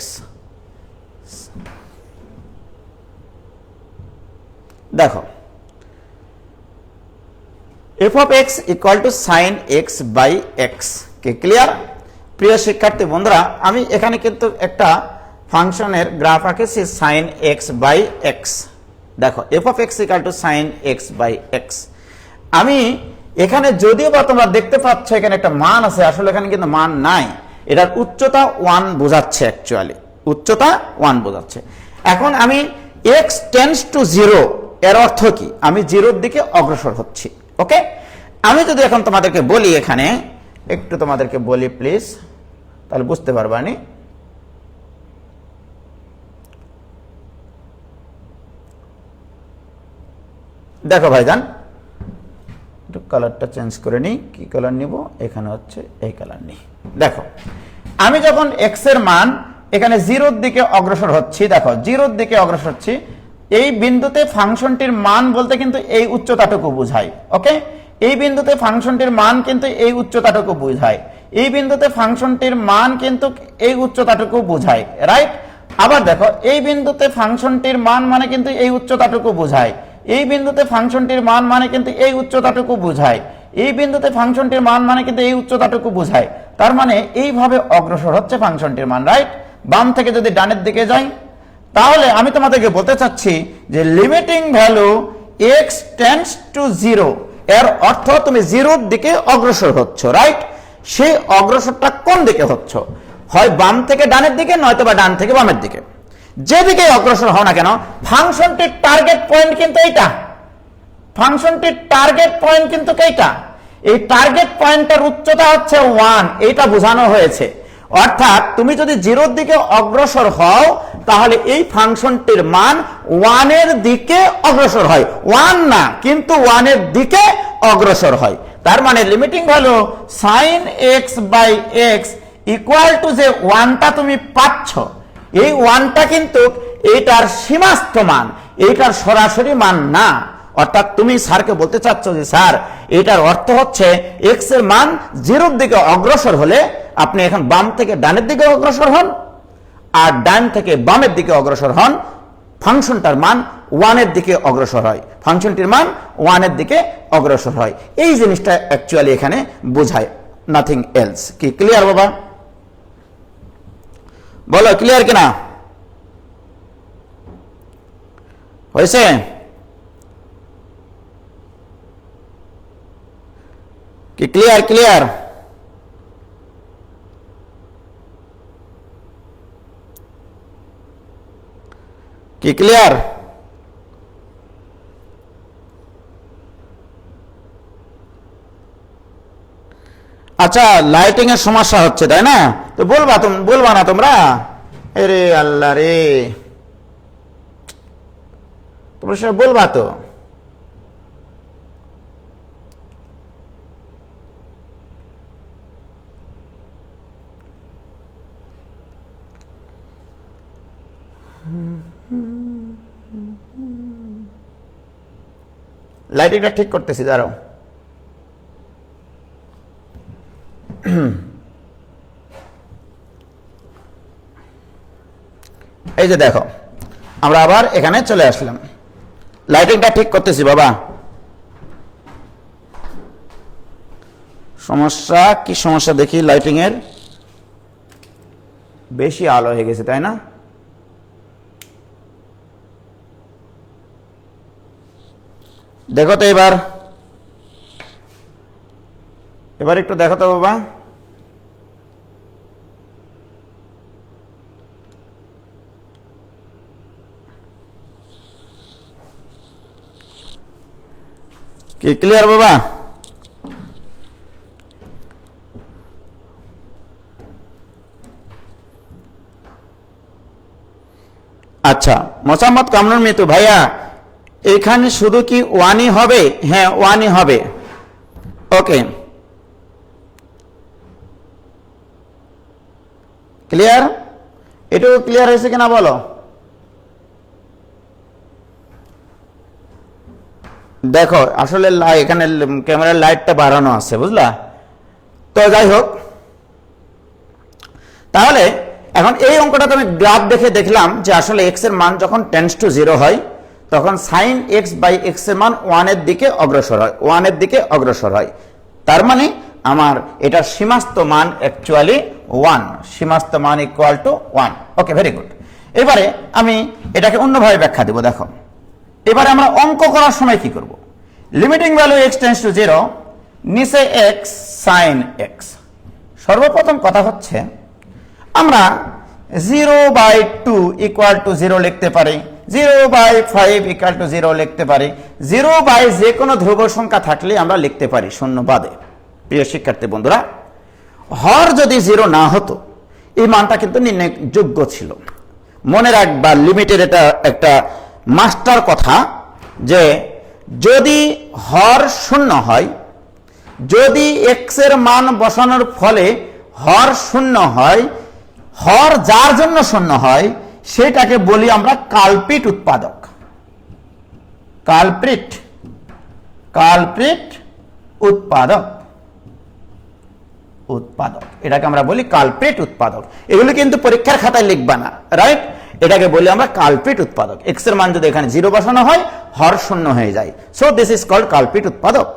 দেখো, f of x equal to sin x by x, কে ক্লিয়ার? প্রিয় শিক্ষার্থী বন্ধুরা, আমি এখানে কিন্তু একটা ফাংশনের graph আঁকেছি sin x by x। দেখো, f of x equal to sin x by x। আমি এখানে যদিও বা তোমরা দেখতে পাচ্ছ এখানে একটা মান আছে, আসলে এখানে কিন্তু মান নাই, এটার উচ্চতা 1 বোঝাচ্ছে, অ্যাকচুয়ালি উচ্চতা 1 বোঝাচ্ছে। এখন আমি x টেন্ডস টু 0, এর অর্থ কি? আমি জিরোর দিকে অগ্রসর হচ্ছি, ওকে? আমি যদি এখন তোমাদেরকে বলি, এখানে একটু তোমাদেরকে বলি প্লিজ, তাহলে বুঝতে পারবানি। দেখো ভাইজান, একটু কালারটা চেঞ্জ করে নিই, কি কালার নিব? এখানে হচ্ছে এই কালার নিই। দেখো, আমি যখন এক্স এর মান এখানে জিরোর দিকে অগ্রসর হচ্ছি, দেখো জিরোর দিকে অগ্রসর হচ্ছি, এই বিন্দুতে ফাংশনটির মান বলতে কিন্তু এই উচ্চতাটুকু বোঝায়, ওকে? এই বিন্দুতে ফাংশনটির মান কিন্তু এই উচ্চতাটুকু বোঝায়, এই বিন্দুতে ফাংশনটির মান কিন্তু এই উচ্চতাটুকু বোঝায়, রাইট? আবার দেখো, এই বিন্দুতে ফাংশনটির মান মানে কিন্তু এই উচ্চতাটুকু বোঝায়, এই বিন্দুতে ফাংশনটির মান মানে কিন্তু এই উচ্চতাটুকু বোঝায়, এই বিন্দুতে ফাংশনটির মান মানে কিন্তু এই উচ্চতাটুকু বোঝায়। তার মানে এইভাবে অগ্রসর হচ্ছে ফাংশনটির মান, রাইট? বাম থেকে যদি ডানের দিকে যাই, তাহলে আমি তোমাদেরকে বলতে চাচ্ছি যে limiting value x tends to 0, এর অর্থ তুমি জিরোর দিকে অগ্রসর হচ্ছ, রাইট? সেই অগ্রসরটা কোন দিকে হচ্ছ? হয় বাম থেকে ডানের দিকে, নয়তো বা ডান থেকে বামের দিকে। যেদিকে অগ্রসর হও না কেন, ফাংশনটির টার্গেট পয়েন্ট কিন্তু এইটা, ফাংশনটির টার্গেট পয়েন্ট কিন্তু এইটা। এই টার্গেট পয়েন্টের উচ্চতা হচ্ছে 1, এইটা বোঝানো হয়েছে। অর্থাৎ তুমি যদি জিরোর দিকে অগ্রসর হও, তাহলে এই ফাংশনটির মান 1 এর দিকে অগ্রসর হয়, 1 না কিন্তু 1 এর দিকে অগ্রসর হয়। তার মানে limiting value sin x by x equal to যে 1টা তুমি পাচ্ছ, এই 1টা কিন্তু এইটার সীমাস্থ মান, এইটার সরাসরি মান না। অর্থাৎ তুমি স্যারকে বলতে চাচ্ছ যে স্যার, এটার অর্থ হচ্ছে x এর মান জিরোর দিকে অগ্রসর হলে আপনি এখন বাম থেকে ডানের দিকে অগ্রসর হন, আর ডান থেকে বামের দিকে অগ্রসর হন, ফাংশনটার মান 1 এর দিকে অগ্রসর হয়, ফাংশনটির মান 1 এর দিকে অগ্রসর হয়। এই জিনিসটা অ্যাকচুয়ালি এখানে বোঝায়, নাথিং এলস। কি ক্লিয়ার বাবা? বলো ক্লিয়ার কিনা? হয়েছে? কি ক্লিয়ার? ক্লিয়ার? কি ক্লিয়ার? আচ্ছা, লাইটিং এর সমস্যা হচ্ছে তাই না? তো বলবা না তোমরা? আরে আল্লাহ রে, তোমরা সব বলবা তো। লাইটিংটা ঠিক করতেছি, দাঁড়াও। এই যে দেখো, আমরা আবার এখানে চলে আসলাম, লাইটিংটা ঠিক করতেছি বাবা। সমস্যা কি সমস্যা দেখি, লাইটিং এর বেশি আলো হয়ে গেছে তাই না? দেখো তো এবার একটু দেখো তো বাবা। কি ক্লিয়ার বাবা? আচ্ছা, মোসাম্মদ কামরুল মিতু ভাইয়া, এখানে শুধু কি ওয়ানই হবে? হ্যাঁ, ওয়ানই হবে। ওকে, ক্লিয়ার? এটুকু ক্লিয়ার হয়েছে কিনা বলো? দেখো আসলে এখানে ক্যামেরার লাইটটা বাড়ানো আছে, বুঝলা? তো যাই হোক, তাহলে এখন এই অঙ্কটা তুমি গ্রাফ দেখে দেখলাম যে আসলে এক্স এর মান যখন টেন্ডস টু 0 হয় তখন সাইন এক্স বাই এক্স এর মান 1 এর দিকে অগ্রসর হয়। তার মানে আমার এটার সীমাস্ত মান অ্যাকচুয়ালি 1, সীমাস্ত মান equal to 1। Okay, very good. এবারে আমি এটাকে অন্যভাবে ব্যাখ্যা দেব। দেখো এবারে আমরা অঙ্ক করার সময় কি করব? Limiting value x tends to 0, নিচে x sin x। সর্বপ্রথম কথা হচ্ছে আমরা 0/2 ইকুয়াল টু 0 লিখতে পারি, 0/5 ইকুয়াল টু 0 লিখতে পারি, 0 যে কোনো ধ্রুব সংখ্যা থাকলে আমরা লিখতে পারি শূন্য বাদে। প্রিয় শিক্ষার্থী বন্ধুরা, হর যদি 0 না হতো এই মানটা কিন্তু নির্ণয়যোগ্য ছিল। মনে রাখবা, লিমিটের এটা একটা মাস্টার কথা যে যদি হর শূন্য হয়, যদি এক্স এর মান বসানোর ফলে হর শূন্য হয়, হর যার জন্য শূন্য হয় সেটাকে বলি আমরা কালপ্রিট উৎপাদক। কালপ্রিট উৎপাদক এটাকে আমরা বলি কালপ্রিট উৎপাদক। এগুলো কিন্তু পরীক্ষার খাতায় লিখবা না, রাইট? এটাকে বলি আমরা কালপ্রিট উৎপাদক। এক্স এর মান যদি এখানে 0 বসানো হয়, হর শূন্য হয়ে যায়, so this is called culprit উৎপাদক।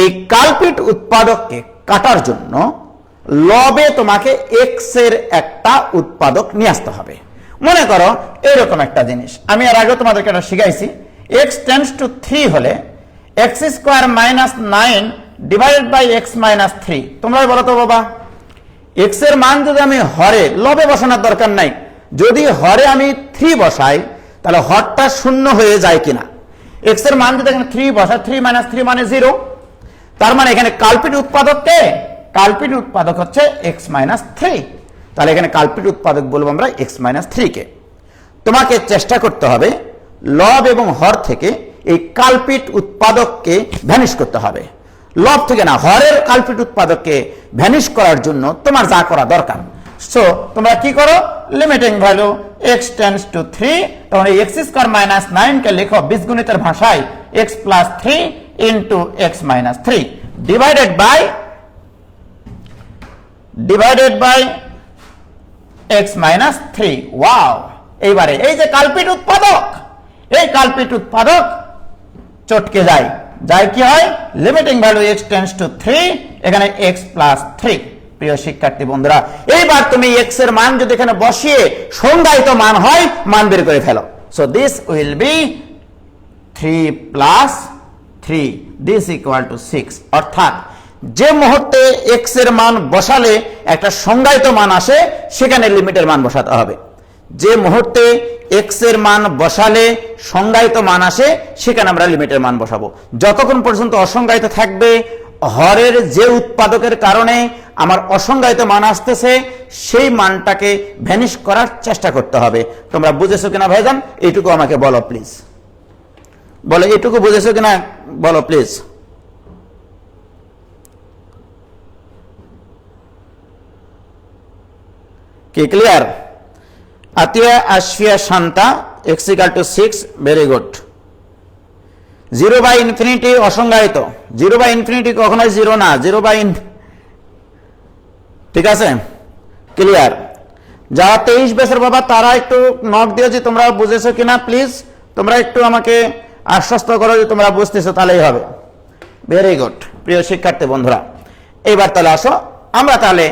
এই কালপ্রিট উৎপাদককে কাটার জন্য লবে তোমাকে এক্স এর একটা উৎপাদক নিয়ে আসতে হবে। মনে করো এরকম একটা জিনিস, আমি এর আগে তোমাদেরকে এটা শিখাইছি। x টেন্ডস টু 3 হলে x² - 9 ডিভাইডেড বাই x - 3। তোমরা বলো তো বাবা, x এর মান যদি আমি হরে, লবে বসানোর দরকার নাই, যদি হরে আমি 3 বসাই তাহলে হরটা শূন্য হয়ে যায় কিনা? x এর মান যদি এখানে 3 বসাই, 3 - 3 মানে 0। তার মানে এখানে কালপ্রিট উৎপাদককে, কালপ্রিট উৎপাদক হচ্ছে x - 3। তাহলে এখানে কালপ্রিট উৎপাদক বলবো আমরা x - 3 কে। তোমাকে চেষ্টা করতে হবে লব এবং হর থেকে এই কালপ্রিট উৎপাদককে ভ্যানিশ করতে হবে। লব থেকে না, হরের কালপ্রিট উৎপাদককে ভ্যানিশ করার জন্য তোমার যা করা দরকার, সো তোমরা কি করো, limiting value x tends two 3, তখন এই x² - 9 কে লেখো বীজগণিতের ভাষায় x + 3 into x - 3 divided by x - 3। Wow! এইবারে এই যে কালপ্রিট উৎপাদক, এই কালপ্রিট উৎপাদক চটকে যায় কি হয়, limiting value x tends two 3, এখানে x + 3। প্রিয় শিক্ষার্থী বন্ধুরা, এইবার তুমি x এর মান যদি এখানে বসিয়ে সংজ্ঞায়িত মান হয়, মান বের করে ফেলো। So this will be 3 + 3, this equal to 6। অর্থাৎ যে মুহূর্তে x এর মান বসালে একটা সংজ্ঞায়িত মান আসে, সেখানে লিমিটের মান বসাতে হবে। যে মুহূর্তে x এর মান বসালে সংজ্ঞায়িত মান আসে, সেখানে আমরা লিমিটের মান বসাবো। যতক্ষণ পর্যন্ত অসংজ্ঞায়িত থাকবে, হরের যে উৎপাদকের কারণে আমার অসংজ্ঞায়িত মান আসতেছে, সেই মানটাকে ভ্যানিশ করার চেষ্টা করতে হবে। তোমরা বুঝেছো কিনা ভাইজান? এইটুকু আমাকে বলো প্লিজ, বলো এইটুকু বুঝেছো কিনা বলো প্লিজ। কি clear? Atiya Ashfia Shanta, x = 6, very good. 0/∞ অসংজ্ঞায়িত, 0/∞ কখনোই 0 না, 0/∞, ঠিক আছে? ক্লিয়ার? যারা 23 বছর বাবা, তারা একটু নক দিও যে তোমরা বুঝেছো কিনা প্লিজ। তোমরা একটু আমাকে আশ্বস্ত করো যে তোমরা বুঝতেছো, তাহলেই হবে। Very good. প্রিয় শিক্ষার্থী বন্ধুরা, এইবার তাহলে আসো আমরা তাহলে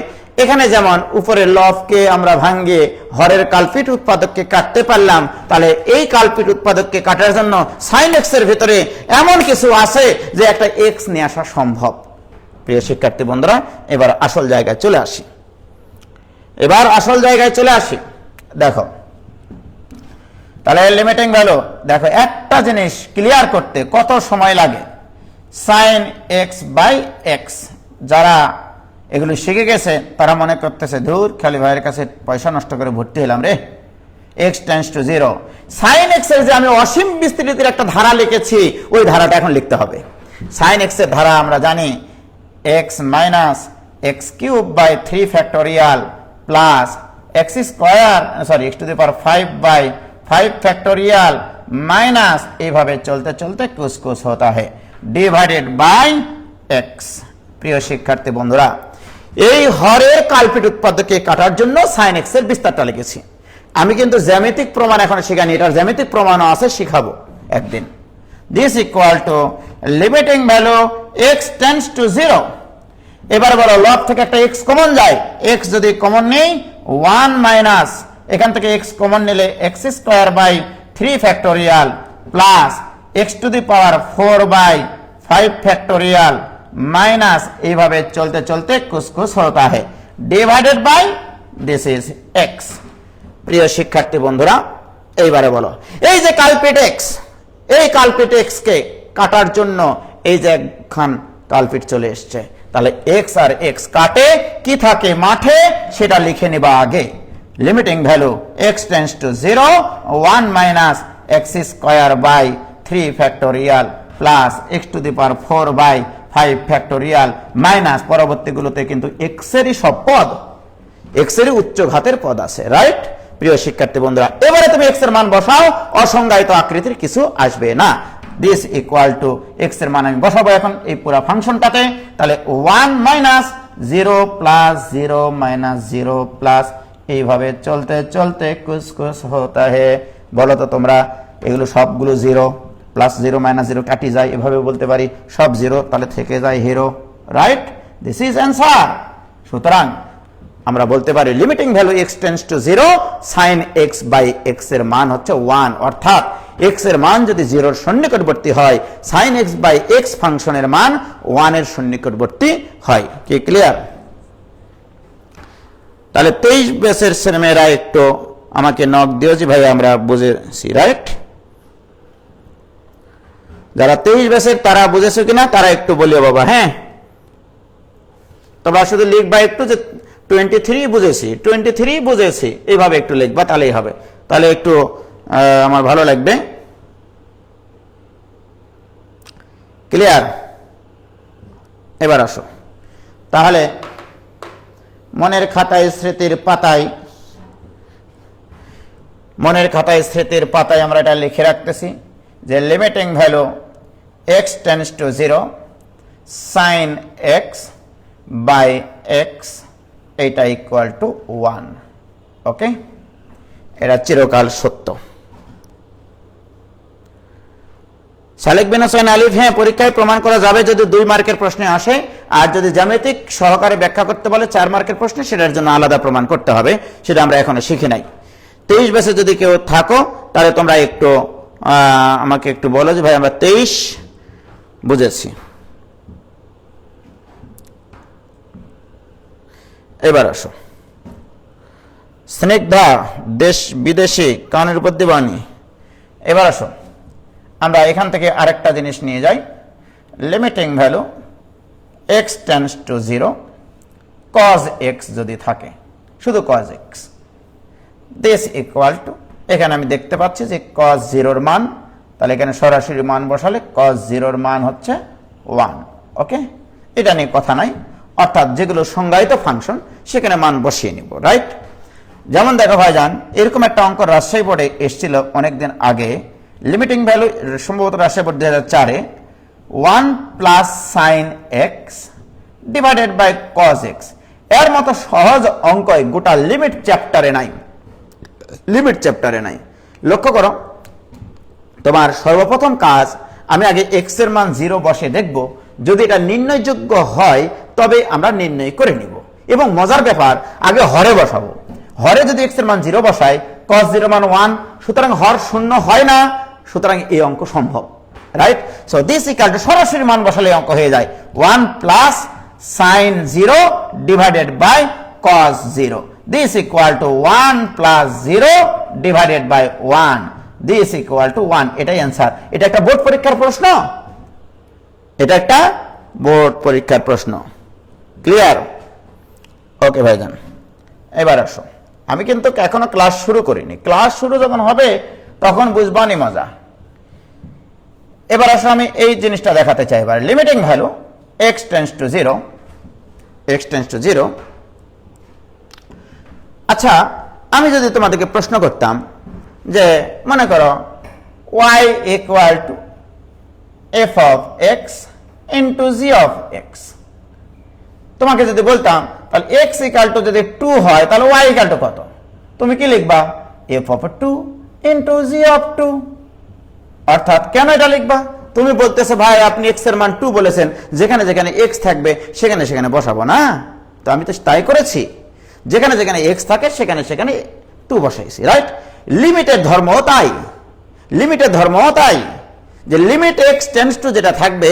এখানে যেমন উপরের লবকে আমরা ভাঙিয়ে হরের কাল্পিত উৎপাদককে কাটতে পারলাম, তাহলে এই কাল্পিত উৎপাদককে কাটার জন্য সাইন এক্স এর ভিতরে এমন কিছু আছে যে একটা এক্স নিয়ে আসা সম্ভব। প্রিয় শিক্ষার্থী বন্ধুরা, এবার আসল জায়গায় চলে আসি। দেখো তাহলে লিমিটিং ভ্যালু, দেখো একটা জিনিস ক্লিয়ার করতে কত সময় লাগে। সাইন এক্স বাই এক্স, যারা এগুলো শিখে গেছে তারা মনে করতেছে ধুর খালি ভাইয়ের কাছে পয়সা নষ্ট করে ভর্তি হলাম রে। X tends to 0, sine x এর যে আমি অসীম বিস্তৃতির একটা ধারা লিখেছি ওই ধারাটা এখন লিখতে হবে। সাইন এক্স এর ধারা আমরা জানি x minus x cube by 3 factorial plus x square x to the power 5 by 5 factorial minus এইভাবে চলতে চলতে কুছ কুছ হতা है ডিভাইডেড বাই এক্স। প্রিয় শিক্ষার্থী বন্ধুরা, এই হরের কাল্পিত উৎপাদকে কাটার জন্য সাইন এক্স এর বিস্তারটা লিখেছি। আমি কিন্তু জ্যামিতিক প্রমাণ এখন শেখানি, এটার জ্যামিতিক প্রমাণও আছে, শিখাবো একদিন। This equal to limiting value x tends to 0। এবার বলো লব থেকে একটা এক্স কমন যায়, এক্স যদি কমন নেই 1 মাইনাস এখান থেকে এক্স কমন নিলে x square by 3 factorial plus x to the power 4 by 5 factorial minus এইভাবে চলতে চলতে কুছ কুছ হতা है divided by this is x. প্রিয় শিক্ষার্থী বন্ধুরা, এইবারে বলো এই যে কাল্পিত এক্স, এই কাল্পিত এক্স কে কাটার জন্য এই যে একখান কাল্পিত চলে এসছে, তাহলে এক্স আর এক্স কাটে কি থাকে মাঠে সেটা লিখে নিবা আগে। Limiting value x tends to 0 1 minus x square by 3 factorial plus x to the power 4 by 5 factorial minus পরবর্তীগুলোতে কিন্তু এক্স এরই সব পদ, এক্স এরই উচ্চ ঘাতের পদ আছে, রাইট। প্রিয় শিক্ষার্থী বন্ধুরা, এবারে তুমি এক্স এর মান বসাও, অসংজ্ঞায়িত আকৃতির কিছু আসবে না। দিস ইকুয়াল টু এক্স এর মান আমি বসাবো এখন এই পুরো ফাংশনটাতে, তাহলে 1 মাইনাস 0 প্লাস 0 মাইনাস 0 প্লাস এইভাবে চলতে চলতে কুছ কুছ হতা है। বলো তো তোমরা এগুলো সবগুলো 0 প্লাস 0 মাইনাস 0 কাটি যায়, এভাবে বলতে পারি সব 0, তাহলে থেকে যায় 0, রাইট। This is answer. সুতরাং আমরা বলতে পারি limiting value x tends to 0 sine x by x এর মান হচ্ছে 1, অর্থাৎ এক্স এর মান যদি 0 এর সন্নিকটবর্তী হয় সাইন এক্স বাই এক্স ফাংশনের মান 1 এর সন্নিকটবর্তী হয়। কি ক্লিয়ার? তাহলে 23 বেসের ছেলেমেয়েরা একটু আমাকে নক দিও যে ভাই আমরা বুঝেছি, রাইট। যারা 23 বেসের তারা বুঝেছো কিনা তারা একটু বলিও বাবা। হ্যাঁ, তোমরা শুধু লিখবা একটু যে 23 বুঝেছি, 23 বুঝেছি, এইভাবে একটু লিখবা, তাহলেই হবে, তাহলে একটু আমার ভালো লাগবে। ক্লিয়ার? এবার আসো তাহলে মনের খাতায় স্মৃতির পাতায় আমরা এটা লিখে রাখতেছি যে limiting value x tends to 0 sine x by x এটা ইকুয়াল টু 1। ওকে, এটা চিরকাল সত্য। সালেক বিন হোসেন আলিফ, হ্যাঁ পরীক্ষায় প্রমাণ করা যাবে যদি 2 মার্কের প্রশ্নে আসে, আর যদি জ্যামিতিক সহকারে ব্যাখ্যা করতে বলে 4 মার্কের প্রশ্নে সেটার জন্য আলাদা প্রমাণ করতে হবে, সেটা আমরা এখনো শিখি নাই। 23 বেসে যদি কেউ থাকো তাহলে তোমরা একটু আমাকে একটু বলো যে ভাই আমরা 23 বুঝেছি। এবার আসো স্নিগ্ধা দেশ বিদেশি কানের উপর দিবানি। এবার আসো আমরা এখান থেকে আরেকটা জিনিস নিয়ে যাই, limiting value x tends to 0 cos x যদি থাকে, শুধু cos x, this equal to, এখানে আমি দেখতে পাচ্ছি যে কজ 0 মান, তাহলে এখানে সরাসরি মান বসালে কজ 0 মান হচ্ছে 1। ওকে, এটা নিয়ে কথা নাই, অর্থাৎ যেগুলো সংজ্ঞায়িত ফাংশন সেখানে মান বসিয়ে নিব, রাইট। যেমন দেখো ভাইজান, এরকম একটা অঙ্ক রাজশাহী বোর্ডে এসেছিল অনেকদিন আগে, লিমিটিং ভ্যালু সম্ভবত রাজশাহী বোর্ড 2004-এ 1 plus sine x divided by cos x. এর মতো সহজ অঙ্ক গোটা লিমিট চ্যাপ্টারে নাই। লক্ষ্য করো, তোমার সর্বপ্রথম কাজ আমি আগে এক্স এর মান 0 বসে দেখব যদি এটা নির্ণয়যোগ্য হয় তবে আমরা নির্ণয় করে নিব। এবং মজার ব্যাপার, আগে হরে বসাবো। হরে যদি x এর মান 0 বসাই, cos 0 মান 1, সুতরাং হর শূন্য হয় না, সুতরাং এই অঙ্ক সম্ভব, right? So this equal to সরাসরি মান বসালে অঙ্ক হয়ে যায় 1 plus sin 0 divided by cos 0। This equal to 1 plus 0 divided by 1। This equal to 1। এটাই অ্যান্সার। এটা একটা বোর্ড পরীক্ষার প্রশ্ন, এটা একটা বোর্ড পরীক্ষার প্রশ্ন। ক্লিয়ার? ওকে ভাইজান, এবার আসো। আমি কিন্তু এখনো ক্লাস শুরু করিনি, ক্লাস শুরু যখন হবে তখন বুঝবানি মজা। এবার আসো, আমি এই জিনিসটা দেখাতে চাই। এবার limiting value x tends to 0, x tends to 0। আচ্ছা, আমি যদি তোমাদেরকে প্রশ্ন করতাম যে মনে করো y equal to f of x into g of x, তোমাকে যদি বলতাম তাহলে x ইকুয়াল টু যদি 2 হয় তাহলে y ইকুয়াল টু কত, তুমি কি লিখবা? f of 2 into g of 2। অর্থাৎ কেন এটা লিখবা? তুমি বলতেছো ভাই আপনি x এর মান 2 বলেছেন, যেখানে যেখানে x থাকবে সেখানে সেখানে বসাবো না। তো আমি তো তাই করেছি, যেখানে যেখানে x থাকে সেখানে সেখানে 2 বসাইছি, রাইট? লিমিটের ধর্ম তাই, লিমিটের ধর্ম তাই যে লিমিট x টেন্ডস টু যেটা থাকবে,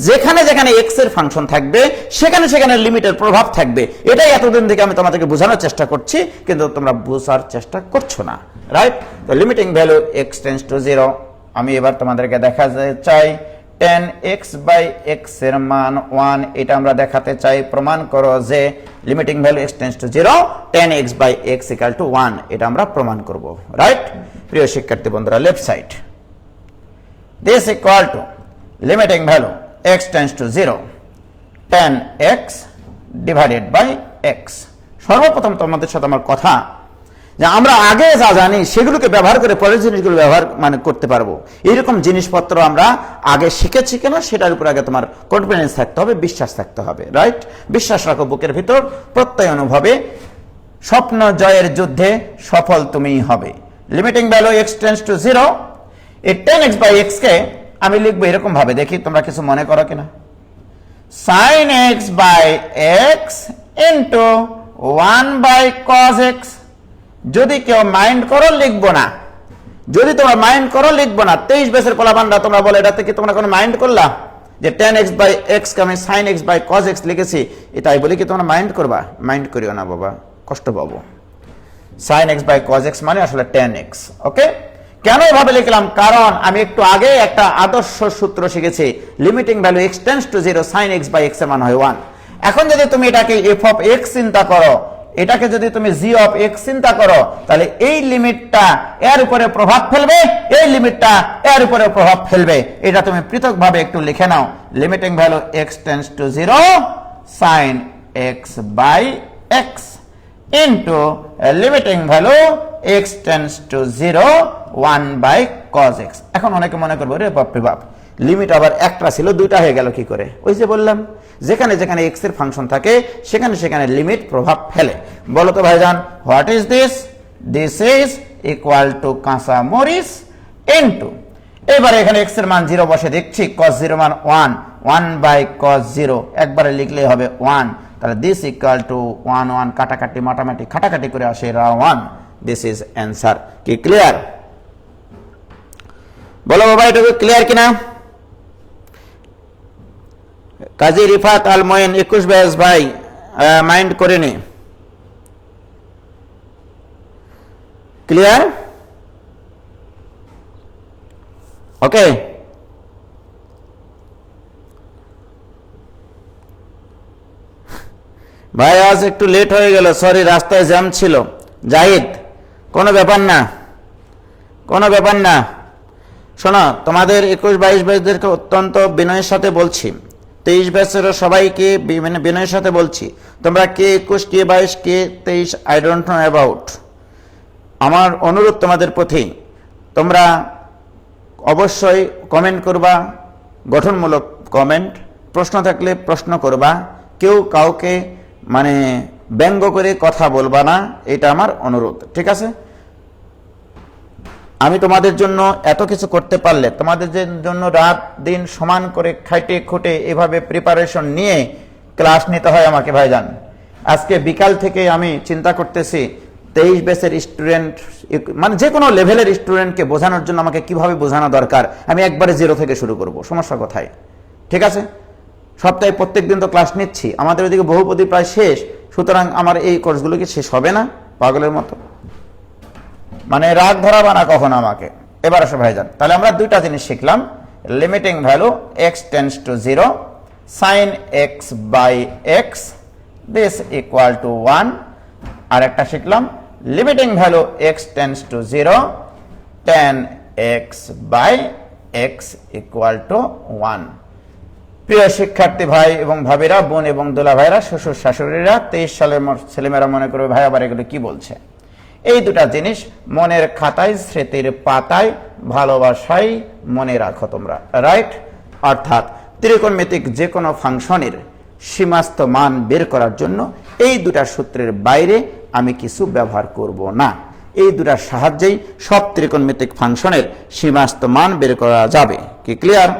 যেখানে যেখানে x এর ফাংশন থাকবে সেখানে সেখানে লিমিটের প্রভাব থাকবে। এটাই এতদিন থেকে আমি তোমাদেরকে বোঝানোর চেষ্টা করছি, কিন্তু তোমরা বোঝার চেষ্টা করছো না, রাইট? তো limiting value x tends to 0। আমি এবার তোমাদেরকে দেখাতে চাই tan x বাই x এর মান 1, এটা আমরা দেখাতে চাই। প্রমাণ করো যে limiting value x tends to 0, tan x by x equal to 1, এটা আমরা প্রমাণ করব, রাইট? প্রিয় শিক্ষার্থী বন্ধুরা, left side this equal to limiting value x tends to 0 tan x divided by x। সর্বপ্রথম তোমাদের সাথে আমার কথা যে আমরা আগে যা জানি সেগুলোকে ব্যবহার করে পরের জিনিসগুলো ব্যবহার করতে পারবো, এইরকম জিনিসপত্র আমরা আগে শিখেছি কিনা সেটার উপর আগে তোমার কনফিডেন্স থাকতে হবে, বিশ্বাস থাকতে হবে, রাইট? বিশ্বাস রাখো বুকের ভিতর, প্রত্যয় অনুভবে স্বপ্ন জয়ের যুদ্ধে সফল তুমিই হবে। Limiting value x tends to 0, এই tan x বাই x কে আমি লিখবো এরকম ভাবে, দেখি তোমরা কিছু মনে করো কিনা। sin x by x into 1 by cos x। যদি কেউ মাইন্ড করো লিখবো না, যদি তোমরা মাইন্ড করো লিখবো না। 23 বছর পোলাপানরা তোমরা বলে এটা থেকে তোমরা কোনো মাইন্ড করলা যে tan x বাই x কে আমি sin x by cos x লিখেছি, এটাই বলি কি তোমরা মাইন্ড করবা? মাইন্ড করিও না বাবা, কষ্ট পাবো। sin x by cos x মানে আসলে tan x। ওকে, কেন এভাবে লিখলাম? কারণ আমি একটু আগে একটা আদর্শ সূত্র শিখেছি, limiting value x tends to 0, sin x by x এর মান হয় 1। এখন যদি তুমি এটাকে f অফ x চিন্তা করো, এটাকে যদি তুমি g অফ x চিন্তা করো, তাহলে এই লিমিটটা এর উপরে প্রভাব ফেলবে, এই লিমিটটা এর উপরে প্রভাব ফেলবে। এটা তুমি পৃথকভাবে একটু লিখে নাও, limiting value x tends to 0 sin x by x into limiting value x tends to 0 1 by cos x। এখন অনেকে মনে করবে রে বাপ রে বাপ, লিমিট আবার একটা ছিল দুইটা হয়ে গেল কি করে? ওই যে বললাম, যেখানে যেখানে x এর ফাংশন থাকে সেখানে সেখানে লিমিট প্রভাব ফেলে। বলো তো ভাইজান, what is this? This is equal to কাঁচা মরিচ ইনটু, এবারে এখানে x এর মান 0 বসে দেখছি, cos 0 মান 1, 1 বাই cos 0 একবারে লিখলেই হবে 1। তাহলে দিস ইকুয়াল টু 1 1 কাটাকাটি মাটামাটি খাটাকাটি করে আসে 1। This is answer. কি ক্লিয়ার? বলো বাবা, এটা ক্লিয়ার কিনা? কাজী রিফাত আল মঈন 21 ব্যাচ ভাই মাইন্ড করেনি। ক্লিয়ার? ওকে, ভাই আজ একটু লেট হয়ে গেল, সরি, রাস্তায় জ্যাম ছিল। জাহিদ, কোনো ব্যাপার না, কোনো ব্যাপার না। শোনো, তোমাদের 21 22 ব্যাচদেরকে অত্যন্ত বিনয়ের সাথে বলছি, 23 ব্যাচেরও সবাইকে বিনয়ের সাথে বলছি, তোমরা কে 21 কে 22 কে 23 আই ডোন্ট নো অ্যাবাউট। আমার অনুরোধ তোমাদের প্রতি, তোমরা অবশ্যই কমেন্ট করবা, গঠনমূলক কমেন্ট, প্রশ্ন থাকলে প্রশ্ন করবা, কেউ কাউকে মানে ব্যঙ্গ করে কথা বলবা না, এটা আমার অনুরোধ, ঠিক আছে? আমি তোমাদের জন্য এত কিছু করতে পারলে, তোমাদের জন্য রাত দিন সমান করে খাইটে খুঁটে এভাবে প্রিপারেশন নিয়ে ক্লাস নিতে হয় আমাকে ভাইজান। আজকে বিকাল থেকে আমি চিন্তা করতেছি 23 ব্যাচের স্টুডেন্ট, মানে যে কোনো লেভেলের স্টুডেন্টকে বোঝানোর জন্য আমাকে কিভাবে বোঝানো দরকার, আমি একবারে 0 থেকে শুরু করব। সমস্যা কোথায়? ঠিক আছে, সপ্তাহে প্রত্যেক দিন তো ক্লাস নিচ্ছি, আমাদের ওইদিকে বহুপদী প্রায় শেষ, সুতরাং আমার এই কোর্সগুলো কি শেষ হবে না পাগলের মতো? মানে রাগ ধরাবা না কখনো আমাকে। এবার আসো ভাইজান, তাহলে আমরা দুইটা জিনিস শিখলাম। Limiting value x tends to 0, sin x by x this equal to 1। আর একটা শিখলাম limiting value x tends to 0, tan x by x equal to 1। প্রিয় শিক্ষার্থী ভাই এবং ভাবিরা, বোন এবং দোলা ভাইরা, শ্বশুর শাশুড়িরা, 23 সালের ছেলেমেয়েরা মনে করবে ভাই আবার এগুলো কি বলছে। এই দুটা জিনিস মনের খাতায়, স্মৃতির পাতায়, ভালোবাসায় মনে রাখো তোমরা, রাইট? অর্থাৎ ত্রিকোণমিতিক যে কোনো ফাংশনের সীমাস্থ মান বের করার জন্য এই দুটা সূত্রের বাইরে আমি কিছু ব্যবহার করব না। এই দুটার সাহায্যেই সব ত্রিকোণমিতিক ফাংশনের সীমাস্থ মান বের করা যাবে। কি ক্লিয়ার?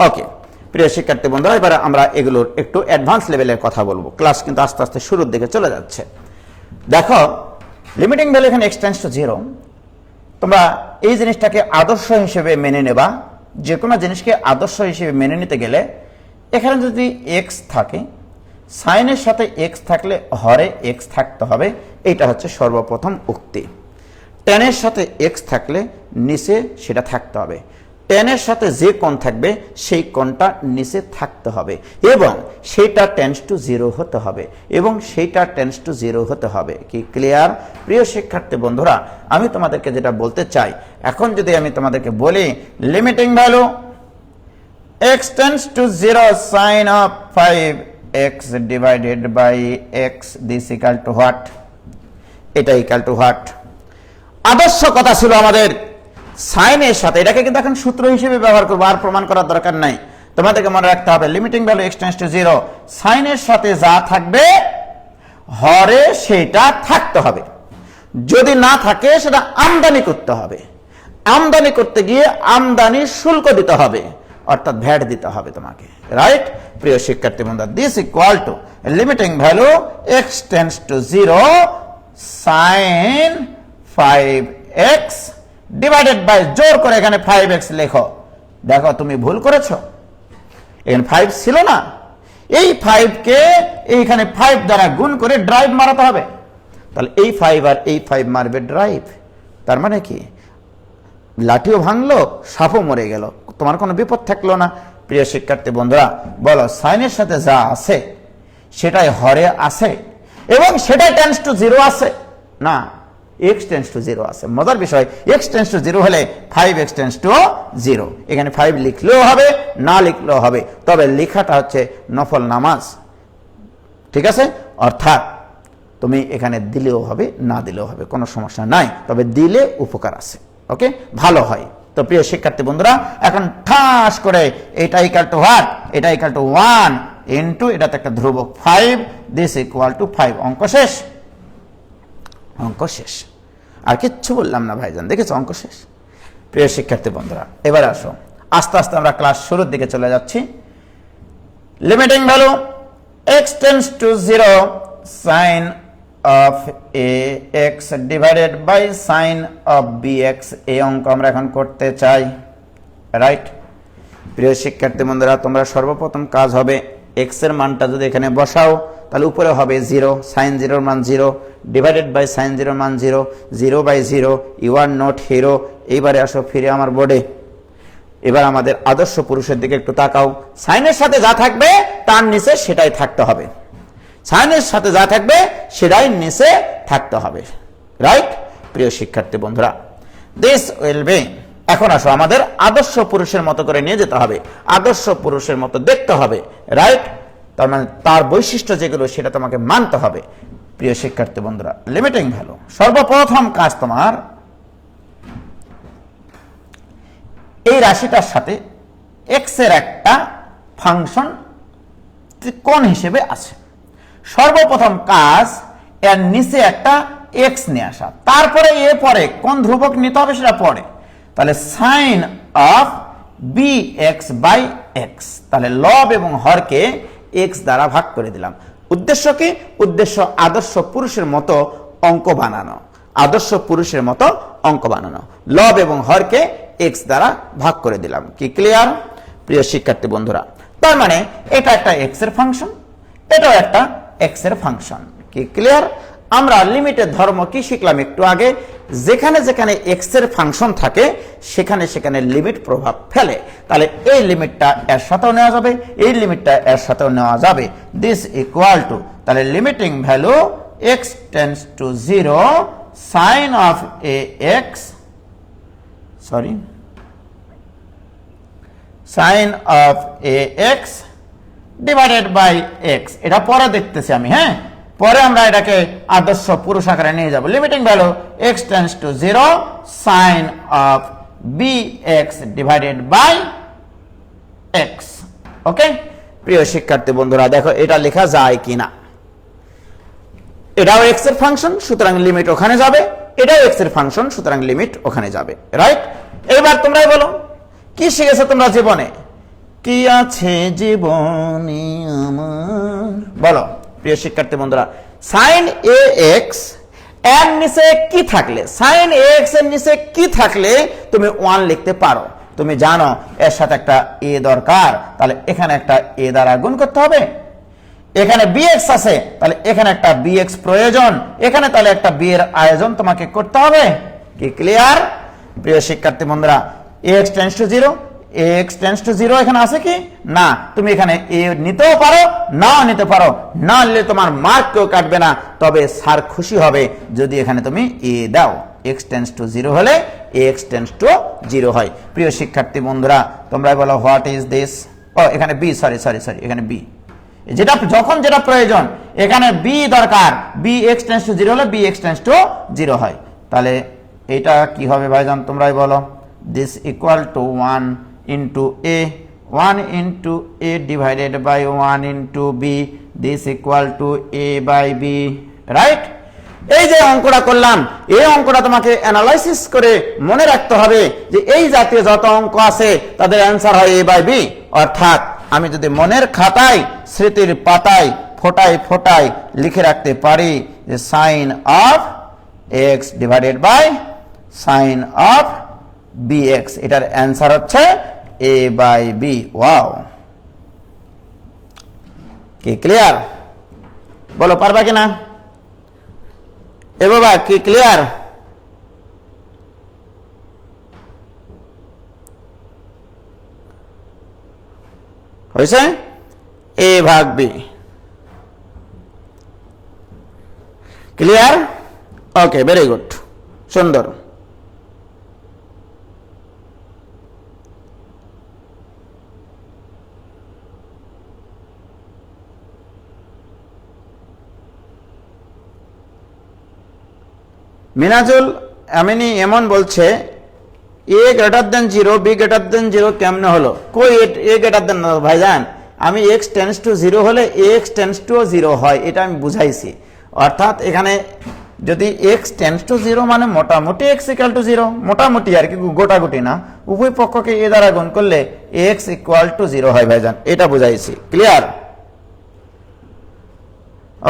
ওকে প্রিয় শিক্ষার্থী বন্ধুরা, এবারে আমরা এগুলোর একটু অ্যাডভান্স লেভেলের কথা বলবো। ক্লাস কিন্তু আস্তে আস্তে শুরুর দিকে চলে যাচ্ছে। দেখো, লিমিটিং ভ্যালু এখানে x টেন্ডস টু 0, তোমরা এই জিনিসটাকে আদর্শ হিসেবে মেনে নেবা। যে কোনো জিনিসকে আদর্শ হিসেবে মেনে নিতে গেলে এখানে যদি x থাকে, সাইনের সাথে x থাকলে হরে x থাকতে হবে, এইটা হচ্ছে সর্বপ্রথম উক্তি। টেনের সাথে x থাকলে নিচে সেটা থাকতে হবে। টেনের সাথে যে কোণ থাকবে সেই কোণটা নিচে থাকতে হবে, এবং সেইটা টেন্ডস টু 0 হতে হবে, এবং সেইটা টেন্ডস টু 0 হতে হবে। কি ক্লিয়ার? প্রিয় শিক্ষার্থী বন্ধুরা, আমি তোমাদেরকে যেটা বলতে চাই, এখন যদি আমি তোমাদেরকে বলি limiting value x tends to 0 sin of 5x divided by x this equal to what? এটা ইকুয়াল টু হোয়াট? আদর্শ কথা ছিল আমাদের সাইনের সাথে, এটাকে কিন্তু এখন সূত্র হিসেবে ব্যবহার করবো, আর প্রমাণ করার দরকার নাই। তোমাদেরকে মনে রাখতে হবে limiting value x tends to 0, সাইনের সাথে যা থাকবে হরে সেটা থাকতে হবে। যদি না থাকে সেটা আমদানি করতে হবে। আমদানি করতে গিয়ে আমদানি শুল্ক দিতে হবে, অর্থাৎ ভ্যাট দিতে হবে তোমাকে, রাইট? প্রিয় শিক্ষার্থী বন্ধুরা, this equal to limiting value x tends to 0 sin 5x divided by, জোর করে এখানে 5x লেখো। দেখো তুমি ভুল করেছো, এখানে 5 ছিল না, এই 5 কে এইখানে 5 দ্বারা গুণ করে ড্রাইভ মারাতে হবে। তাহলে এই 5 আর এই 5 মারবে ড্রাইভ। তার মানে কি, লাঠিও ভাঙলো, সাপও মরে গেল, তোমার কোনো বিপদ থাকলো না। প্রিয় শিক্ষার্থী বন্ধুরা, বলো সাইনের সাথে যা আছে সেটাই হরে আছে, এবং সেটাই টেন্ডস টু 0 আছে না, x টেন্ডস টু 0 আছে। মজার বিষয়, x টেন্ডস টু 0 হলে 5x টেন্ডস টু 0, এখানে 5 লিখলেও হবে, না লিখলেও হবে, তবে লেখাটা হচ্ছে নফল নামাজ, ঠিক আছে? অর্থাৎ তুমি এখানে দিলেও হবে, না দিলেও হবে, কোনো সমস্যা নাই, তবে দিলে উপকার আছে, ওকে, ভালো হয়। তো প্রিয় শিক্ষার্থী বন্ধুরা, এখন ঠাস করে এটা ইকুয়াল টু হোয়াট? এটা ইকুয়াল টু 1 ইন্টু, এটাতে একটা ধ্রুবক 5, দিস ইকুয়াল টু 5। অঙ্ক শেষ, অঙ্ক শেষ, আর কিচ্ছু বললাম না ভাইজান, দেখেছো? অঙ্ক শেষ। প্রিয় শিক্ষার্থী বন্ধুরা, এবার আসো, আস্তে আস্তে আমরা ক্লাস শুরুর দিকে চলে যাচ্ছি। Limiting value x tends to 0 sin of ax divided by sin of bx, এই অঙ্ক আমরা এখন করতে চাই, রাইট? প্রিয় শিক্ষার্থী বন্ধুরা, তোমরা সর্বপ্রথম কাজ হবে x এর মানটা যদি এখানে বসাও, তাহলে উপরে হবে 0, sin 0 মান 0 ডিভাইডেড বাই sin 0 মান 0, 0 by 0, you are not hero. এইবারে আসো ফিরে আমার বোর্ডে, এবার আমাদের আদর্শ পুরুষের দিকে একটু তাকাও। সাইনের সাথে যা থাকবে তার নিচে সেটাই থাকতে হবে, সাইনের সাথে যা থাকবে সেটাই নিচে থাকতে হবে, রাইট? প্রিয় শিক্ষার্থী বন্ধুরা, দিস উইল বি, এখন আসো আমাদের আদর্শ পুরুষের মতো করে নিয়ে যেতে হবে, আদর্শ পুরুষের মতো দেখতে হবে, রাইট? তার মানে তার বৈশিষ্ট্য যেগুলো সেটা তোমাকে মানতে হবে। প্রিয় শিক্ষার্থী বন্ধুরা, লিমিটিং ভ্যালু, সর্বপ্রথম কাজ তোমার এই রাশিটার সাথে x এর একটা ফাংশন কোণ হিসেবে আছে। সর্বপ্রথম কাজ, এর নিচে একটা এক্স নিয়ে আসা, তারপরে এ পরে কোন ধ্রুবক নিতে হবে সেটা পরে। তাহলে sine of b x by x, তাহলে লব এবং হরকে এক্স দ্বারা ভাগ করে দিলাম। উদ্দেশ্য কি? উদ্দেশ্য আদর্শ পুরুষের মতো অঙ্ক বানানো, আদর্শ পুরুষের মতো অঙ্ক বানানো। লব এবং হরকে এক্স দ্বারা ভাগ করে দিলাম। কি ক্লিয়ার প্রিয় শিক্ষার্থী বন্ধুরা? তার মানে এটা একটা এক্স এর ফাংশন, এটাও একটা এক্স এর ফাংশন। কি ক্লিয়ার? আমরা লিমিটের ধর্ম কি শিখলাম একটু আগে? যেখানে যেখানে এক্স এর ফাংশন থাকে সেখানে সেখানে লিমিট প্রভাব ফেলে। তাহলে এই লিমিটটা এর সাথেও নেওয়া যাবে, এই লিমিটটা এর সাথেও নেওয়া যাবে। দিস ইকুয়াল টু, তাহলে limiting value x tends to 0 sine of a x, sorry sine of a x divided by x. এটা পরে দেখতেছি আমি, হ্যাঁ পরে আমরা এটাকে আদর্শ পুরুষ আকারে নিয়ে যাব। Limiting value x tends to 0 sine of b x divided by x. Okay প্রিয় শিক্ষার্থী বন্ধুরা, দেখো এটা লেখা যায় কিনা। এটাও এক্স এর ফাংশন, সুতরাং লিমিট ওখানে যাবে, এটাও এক্স এর ফাংশন, সুতরাং লিমিট ওখানে যাবে। রাইট? এবার তোমরাই বলো কি শিখেছো তোমরা জীবনে? কি আছে জীবনে আমার, বলো প্রিয় শিক্ষার্থী বন্ধুরা। সাইন এ এক্স এর নিচে কি থাকলে, সাইন এ এক্স এর নিচে কি থাকলে তুমি 1 লিখতে পারো? তুমি জানো এর সাথে একটা এ দরকার, তাহলে এখানে একটা এ দ্বারা গুণ করতে হবে। এখানে bx আছে, তাহলে এখানে একটা bx প্রয়োজন, এখানে তাহলে একটা b এর আয়োজন তোমাকে করতে হবে। কি ক্লিয়ার প্রিয় শিক্ষার্থী বন্ধুরা? ax tends to 0, ax tends to 0 এখানে আছে কি না? তুমি এখানে a নিতেও পারো, নাও নিতে পারো, না নিলে তোমার মার্ক কেউ কাটবে না, তবে স্যার খুশি হবে যদি এখানে তুমি a দাও। x টেন্ডস টু 0 হলে ax টেন্ডস টু 0 হয়। প্রিয় শিক্ষার্থী বন্ধুরা তোমরা বলো হোয়াট ইজ দিস? ও এখানে b, সরি সরি সরি, এখানে b, যেটা যখন যেটা প্রয়োজন, এখানে b দরকার, bx টেন্ডস টু 0 হলে bx টেন্ডস টু 0 হয়। তাহলে এটা কি হবে ভাইজান তোমরাই বলো? This equal to 1 into a, 1 into a divided by 1 into b, this equal to a by b। Right? এই যে অঙ্কটা করলাম, এই অঙ্কটা তোমাকে অ্যানালাইসিস করে মনে রাখতে হবে যে এই জাতীয় যত অঙ্ক আছে তাদের অ্যান্সার হয় a বাই b। অর্থাৎ আমি যদি মনের খাতায় স্মৃতির পাতায় ফোটায় ফোটায় লিখে রাখতে পারি যে sine of x divided by sine of bx, এটার অ্যান্সার হচ্ছে a বাই b। ওয়াও, কি ক্লিয়ার? বলো পারবা কিনা এ বাবা? কি ক্লিয়ার? হয়েছে? a ভাগ b। ক্লিয়ার? ওকে, ভেরি গুড, সুন্দর। মিনাজুল আমিনী এমন বলছে a greater than 0, b greater than 0 কেমনে হলো? কই a গ্রেটার দেন না ভাইজান, আমি x টেন্ডস টু 0 হলে x টেন্ডস টু 0 হয়, এটা আমি বুঝাইছি। অর্থাৎ এখানে যদি x টেন্ডস টু 0 মানে মোটামুটি x ইকুয়াল টু 0, মোটামুটি আর কি, গোটাগুটি না, উভয় পক্ষকে a দ্বারা গুণ করলে x ইকুয়াল টু 0 হয় ভাইজান, এটা বুঝাইছি। ক্লিয়ার?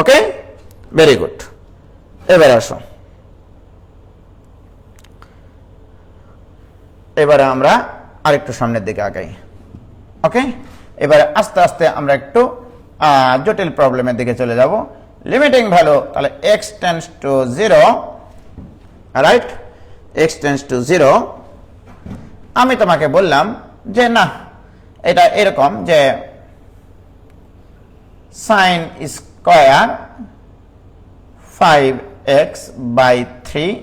ওকে, ভেরি গুড। এবার আসো, এবারে আমরা আরেকটু সামনের দিকে আগাই। ওকে, এবারে আস্তে আস্তে আমরা একটু জটিল প্রবলেমের দিকে চলে যাব। লিমিটিং ভ্যালু, তাহলে x tends to 0, right? x tends to 0, আমি তোমাকে বললাম যে না, এটা এরকম যে sine square 5x by 3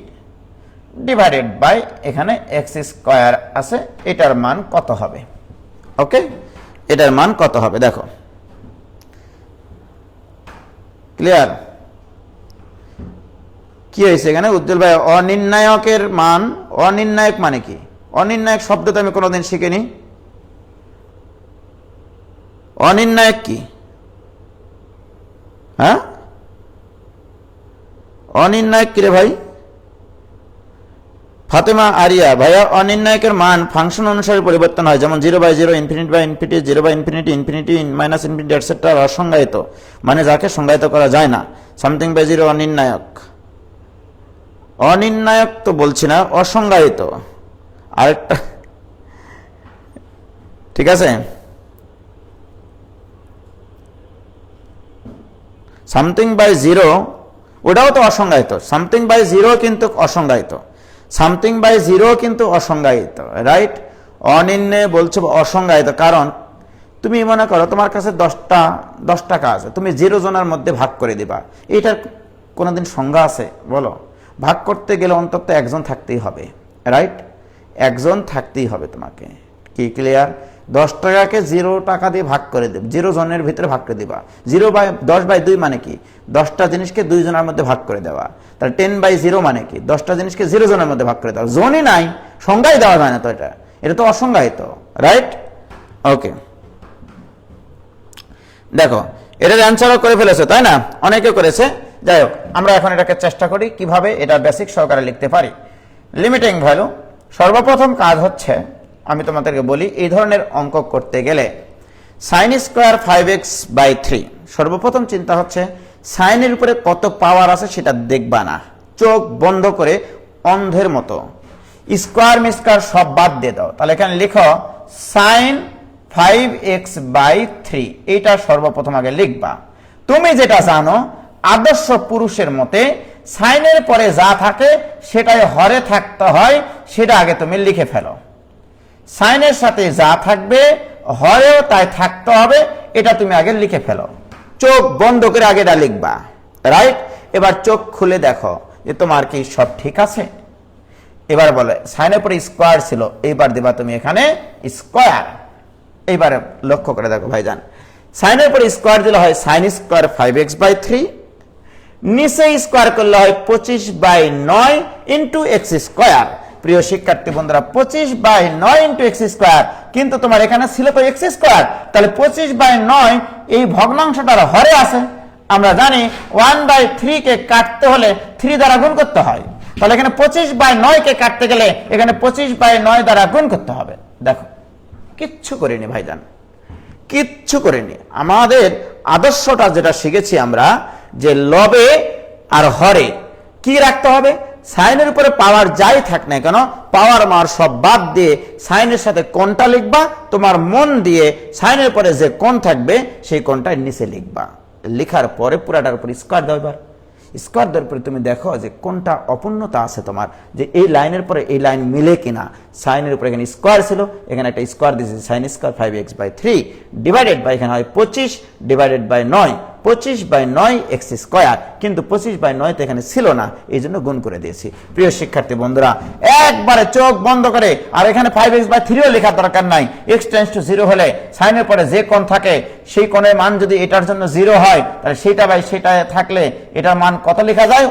divided by এখানে x স্কয়ার আছে, এটার মান কত হবে? ওকে, এটার মান কত হবে দেখো। ক্লিয়ার? কি হয়েছে এখানে উজ্জ্বল ভাই? অনির্ণায়কের মান, অনির্ণায়ক মানে কি? অনির্ণায়ক শব্দ তো আমি কোনোদিন শিখিনি। অনির্ণায়ক কি? হ্যাঁ, অনির্ণায়ক কিরে ভাই? ফাতেমা আরিয়া, ভাইয়া অনির্ণায়কের মান ফাংশন অনুসারে পরিবর্তন হয়, যেমন 0/0, ∞/∞, 0/∞, ∞, -∞, এটসেট্রা অসংজ্ঞায়িত, মানে যাকে সংজ্ঞায়িত করা যায় না। সামথিং বাই জিরো অনির্ণায়ক। অনির্ণায়ক তো বলছি না, অসংজ্ঞায়িত আরেকটা, ঠিক আছে। সামথিং বাই জিরো ওটাও তো অসংজ্ঞায়িত, সামথিং বাই জিরো কিন্তু অসংজ্ঞায়িত, সামথিং বাই জিরো কিন্তু অসংজ্ঞায়িত, রাইট। অনির্ণয় বলছো অসংজ্ঞায়িত, কারণ তুমি মনে করো তোমার কাছে 10 টাকা আছে, তুমি 0 জনের মধ্যে ভাগ করে দিবা, এটার কোনোদিন সংজ্ঞা আছে বলো? ভাগ করতে গেলে অন্তত একজন থাকতেই হবে, রাইট, একজন থাকতেই হবে তোমাকে। কি ক্লিয়ার? 10 টাকাকে 0 টাকা দিয়ে ভাগ করে দেব, 0 জনের ভিতরে ভাগ করে দিবা। 10/2 মানে কি? 10টা জিনিসকে 2 জনের মধ্যে ভাগ করে দেওয়া। তাহলে 10/0 মানে কি? 10টা জিনিসকে 0 জনের মধ্যে ভাগ করে দেওয়া। জনই নাই, সংজ্ঞাই দেওয়া যায় না তো, এটা তো অসংজ্ঞায়িত, রাইট। ওকে, দেখো এটার অ্যান্সারও করে ফেলেছে, তাই না? অনেকে করেছে। যাই হোক, আমরা এখন এটাকে চেষ্টা করি কিভাবে এটা বেসিক সহকারে লিখতে পারি। লিমিটিং ভ্যালু, সর্বপ্রথম কাজ হচ্ছে, আমি তোমাদেরকে বলি, এই ধরনের অঙ্ক করতে গেলে sin² 5x/3, সর্বপ্রথম চিন্তা হচ্ছে সাইনের উপরে কত পাওয়ার আছে সেটা দেখবা না, চোখ বন্ধ করে অন্ধের মতো স্কোয়ার মিস্কোয়ার সব বাদ দিয়ে দাও। তাহলে এখানে লিখো sin 5x/3, এইটা সর্বপ্রথম আগে লিখবা। তুমি যেটা জানো, আদর্শ পুরুষের মতে সাইনের পরে যা থাকে সেটাই হরে থাকতে হয়, সেটা আগে তুমি লিখে ফেলো। সাইনের সাথে যা থাকবে হরেও তাই থাকতে হবে, এটা তুমি আগে লিখে ফেলো। চোখ বন্ধ করে আগে এটা লিখবা, রাইট। এবার চোখ খুলে দেখো যে তোমার কি সব ঠিক আছে। এবার বলে সাইনের পরে স্কোয়ার ছিল, এইবার দিবা তুমি এখানে স্কোয়ার। এইবারে লক্ষ্য করে দেখো ভাইজান, সাইনের পরে স্কোয়ার দিলে হয় sin² 5x/3, নিচে স্কোয়ার করলে হয় 25/9 ইন্টু x²। প্রিয় শিক্ষার্থী বন্ধুরা, 25/9 ইন্টু x², কিন্তু তোমার এখানে ছিল তো x², তাহলে 25/9 এই ভগ্নাংশটার হরে আছে। আমরা জানি 1/3 কে কাটতে হলে 3 দ্বারা গুণ করতে হয়, তাহলে এখানে 25/9 কে কাটতে গেলে এখানে 25/9 দ্বারা গুণ করতে হবে। দেখো কিচ্ছু করিনি ভাইজান, কিচ্ছু করিনি। আমাদের আদর্শটা যেটা শিখেছি আমরা, যে লবে আর হরে কি রাখতে হবে, সাইনের উপরে পাওয়ার যাই থাক না কেন, পাওয়ার মার সব বাদ দিয়ে সাইনের সাথে কোনটা লিখবা, তোমার মন দিয়ে সাইনের পরে যে কোণ থাকবে সেই কোণটা নিচে লিখবা। লেখার পরে পুরাটার উপর স্কোয়ার দাও। এবার স্কোয়ার দেওয়ার পরে তুমি দেখো যে কোনটা অপূর্ণতা আছে তোমার, যে এই লাইনের পরে এই লাইন মিলে কিনা। সাইনের উপরে এখানে স্কোয়ার ছিল, এখানে একটা স্কোয়ার দিয়েছে, sin² 5x/3 ডিভাইডেড বাই, এখানে হয় 25 ডিভাইডেড বাই 9, 25/9 x², কিন্তু 25/9 তো এখানে ছিল না, এই জন্য গুণ করে দিয়েছি। প্রিয় শিক্ষার্থী বন্ধুরা, একবারে চোখ বন্ধ করে, আর এখানে 5x/3ও লেখার দরকার নাই। x → 0 হলে সাইনের পরে যে কোণ থাকে সেই কোণের মান যদি এটার জন্য 0 হয়, তাহলে সেটা বাই সেটা থাকলে এটার মান কত লেখা যায়?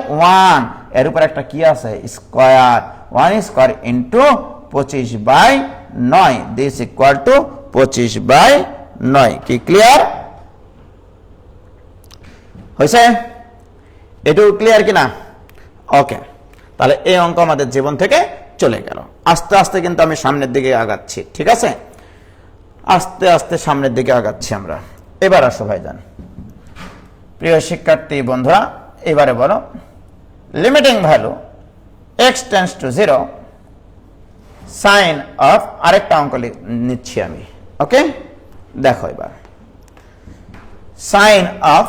1। এর উপর একটা কি আছে? Square. 1² into 25/9, this equal two 25/9। কি ক্লিয়ার হয়েছে? এটাও ক্লিয়ার কিনা? ওকে, তাহলে এই অঙ্ক আমাদের জীবন থেকে চলে গেল। আস্তে আস্তে কিন্তু আমি সামনের দিকে আগাচ্ছি, ঠিক আছে? আস্তে আস্তে সামনের দিকে আগাচ্ছি আমরা। এবার আসো ভাইজান, প্রিয় শিক্ষার্থী বন্ধুরা, এবারে বলো limiting value x tends to 0 sine of, আরেকটা অঙ্ক নিচ্ছি আমি, ওকে? দেখো এবার সাইন অফ,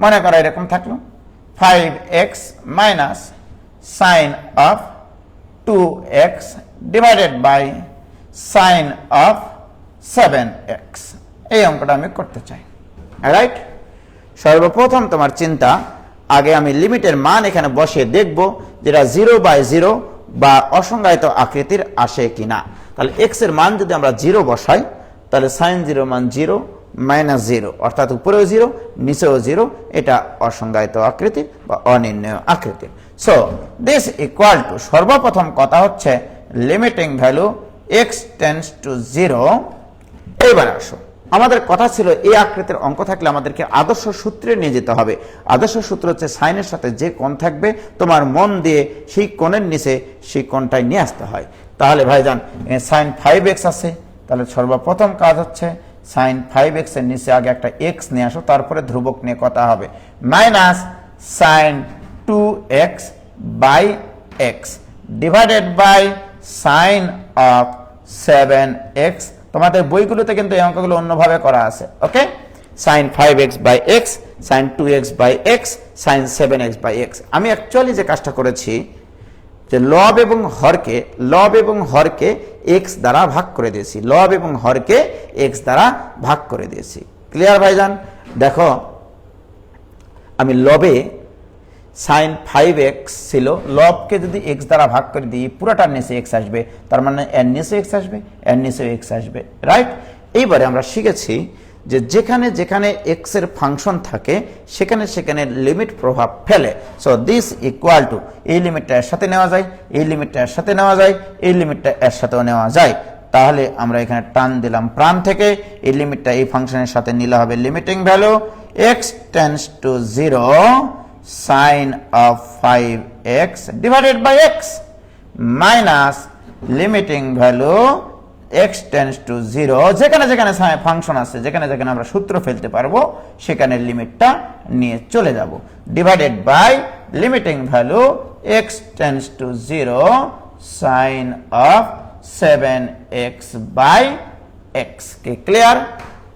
মনে করো এরকম থাকলো 5x minus sine of 2x divided by sine of 7x। এই অঙ্কটা আমি করতে চাই, রাইট? সর্বপ্রথম তোমার চিন্তা, আগে আমি লিমিটের মান এখানে বসিয়ে দেখব যেটা 0/0 বা অসংজ্ঞায়িত আকৃতির আসে কিনা। তাহলে x এর মান যদি আমরা 0 বসাই, তাহলে sin 0 মান 0 মাইনাস 0, অর্থাৎ উপরেও 0 নিচেও 0, এটা অসংজ্ঞায়িত আকৃতি বা অনির্ণেয় আকৃতি। সো দিস ইকুয়াল টু, সর্বপ্রথম কথা হচ্ছে limiting value x tends to 0। এইবার আসো আমাদের কথা ছিল এই আকৃতির অঙ্ক থাকলে আমাদেরকে আদর্শ সূত্রে নিয়ে যেতে হবে। আদর্শ সূত্র হচ্ছে সাইনের সাথে যে কোণ থাকবে তোমার মন দিয়ে সেই কোণের নিচে সেই কোণটাই নিয়ে আসতে হয়। তাহলে ভাইজান সাইন 5x আছে, তাহলে সর্বপ্রথম কাজ হচ্ছে সাইন 5x এর নিচে আগে একটা x নিয়ে আসো, তারপরে ধ্রুবক নিয়ে কথা হবে। Minus sine 2x by x divided by sine of 7x। তোমাদের বইগুলোতে কিন্তু এই অঙ্কগুলো অন্যভাবে করা আছে। Okay, sine 5x by x, sine 2x by x, sine 7x by x। আমি অ্যাকচুয়ালি যে কাজটা করেছি যে লব এবং হরকে x দ্বারা ভাগ করে দিয়েছি, লব এবং হরকে x দ্বারা ভাগ করে দিয়েছি। ক্লিয়ার ভাইজান? দেখো আমি লবে সাইন 5x ছিল, লবকে যদি x দ্বারা ভাগ করে দিই পুরোটার নিচে x আসবে, তার মানে এর নিচে x আসবে, এর নিচে x আসবে, রাইট? এইবারে আমরা শিখেছি যে যেখানে যেখানে x এর ফাংশন থাকে সেখানে সেখানে লিমিট প্রভাব ফেলে। সো দিস ইকুয়াল টু, এই লিমিটটা এর সাথে নেওয়া যায়, এই লিমিটটা এর সাথে নেওয়া যায়, এই লিমিটটা এর সাথেও নেওয়া যায়। তাহলে আমরা এখানে টান দিলাম প্রাণ থেকে, এই লিমিটটা এই ফাংশনের সাথে নিলে হবে limiting value x tends to 0 sine of 5x divided by x minus limiting value x tends to 0, যেখানে যেখানে ফাংশন আছে, যেখানে যেখানে আমরা সূত্র ফেলতে পারবো সেখানে লিমিটটা নিয়ে চলে যাব, divided by limiting value x tends to 0 sine of 7x by x। কে ক্লিয়ার?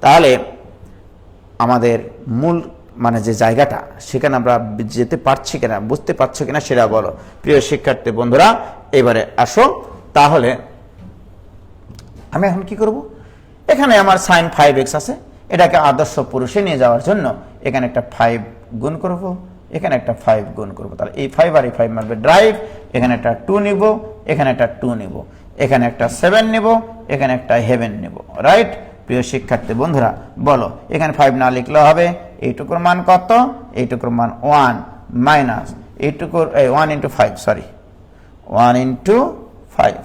তাহলে আমাদের মূল মানে যে জায়গাটা সেখানে আমরা যেতে পারছি কিনা, বুঝতে পারছো কিনা সেটা বলো প্রিয় শিক্ষার্থী বন্ধুরা। এবারে আসো, তাহলে আমি এখন কি করব? এখানে আমার সাইন 5x আছে, এটাকে আদর্শ পুরুষে নিয়ে যাওয়ার জন্য এখানে একটা 5 গুণ করব, এখানে একটা 5 গুণ করব, তাহলে এই 5 আর এই 5 মারবে ড্রাইভ, এখানে একটা 2 নিব, এখানে একটা 2 নিব, এখানে একটা 7 নিব, এখানে একটা হেভেন নিব, রাইট? প্রিয় শিক্ষার্থী বন্ধুরা বলো, এখানে 5 না লিখলে হবে, এইটুকুর মান কত? এইটুকুর মান 1 মাইনাস এইটুকুর 1 into 5, sorry 1 into 5,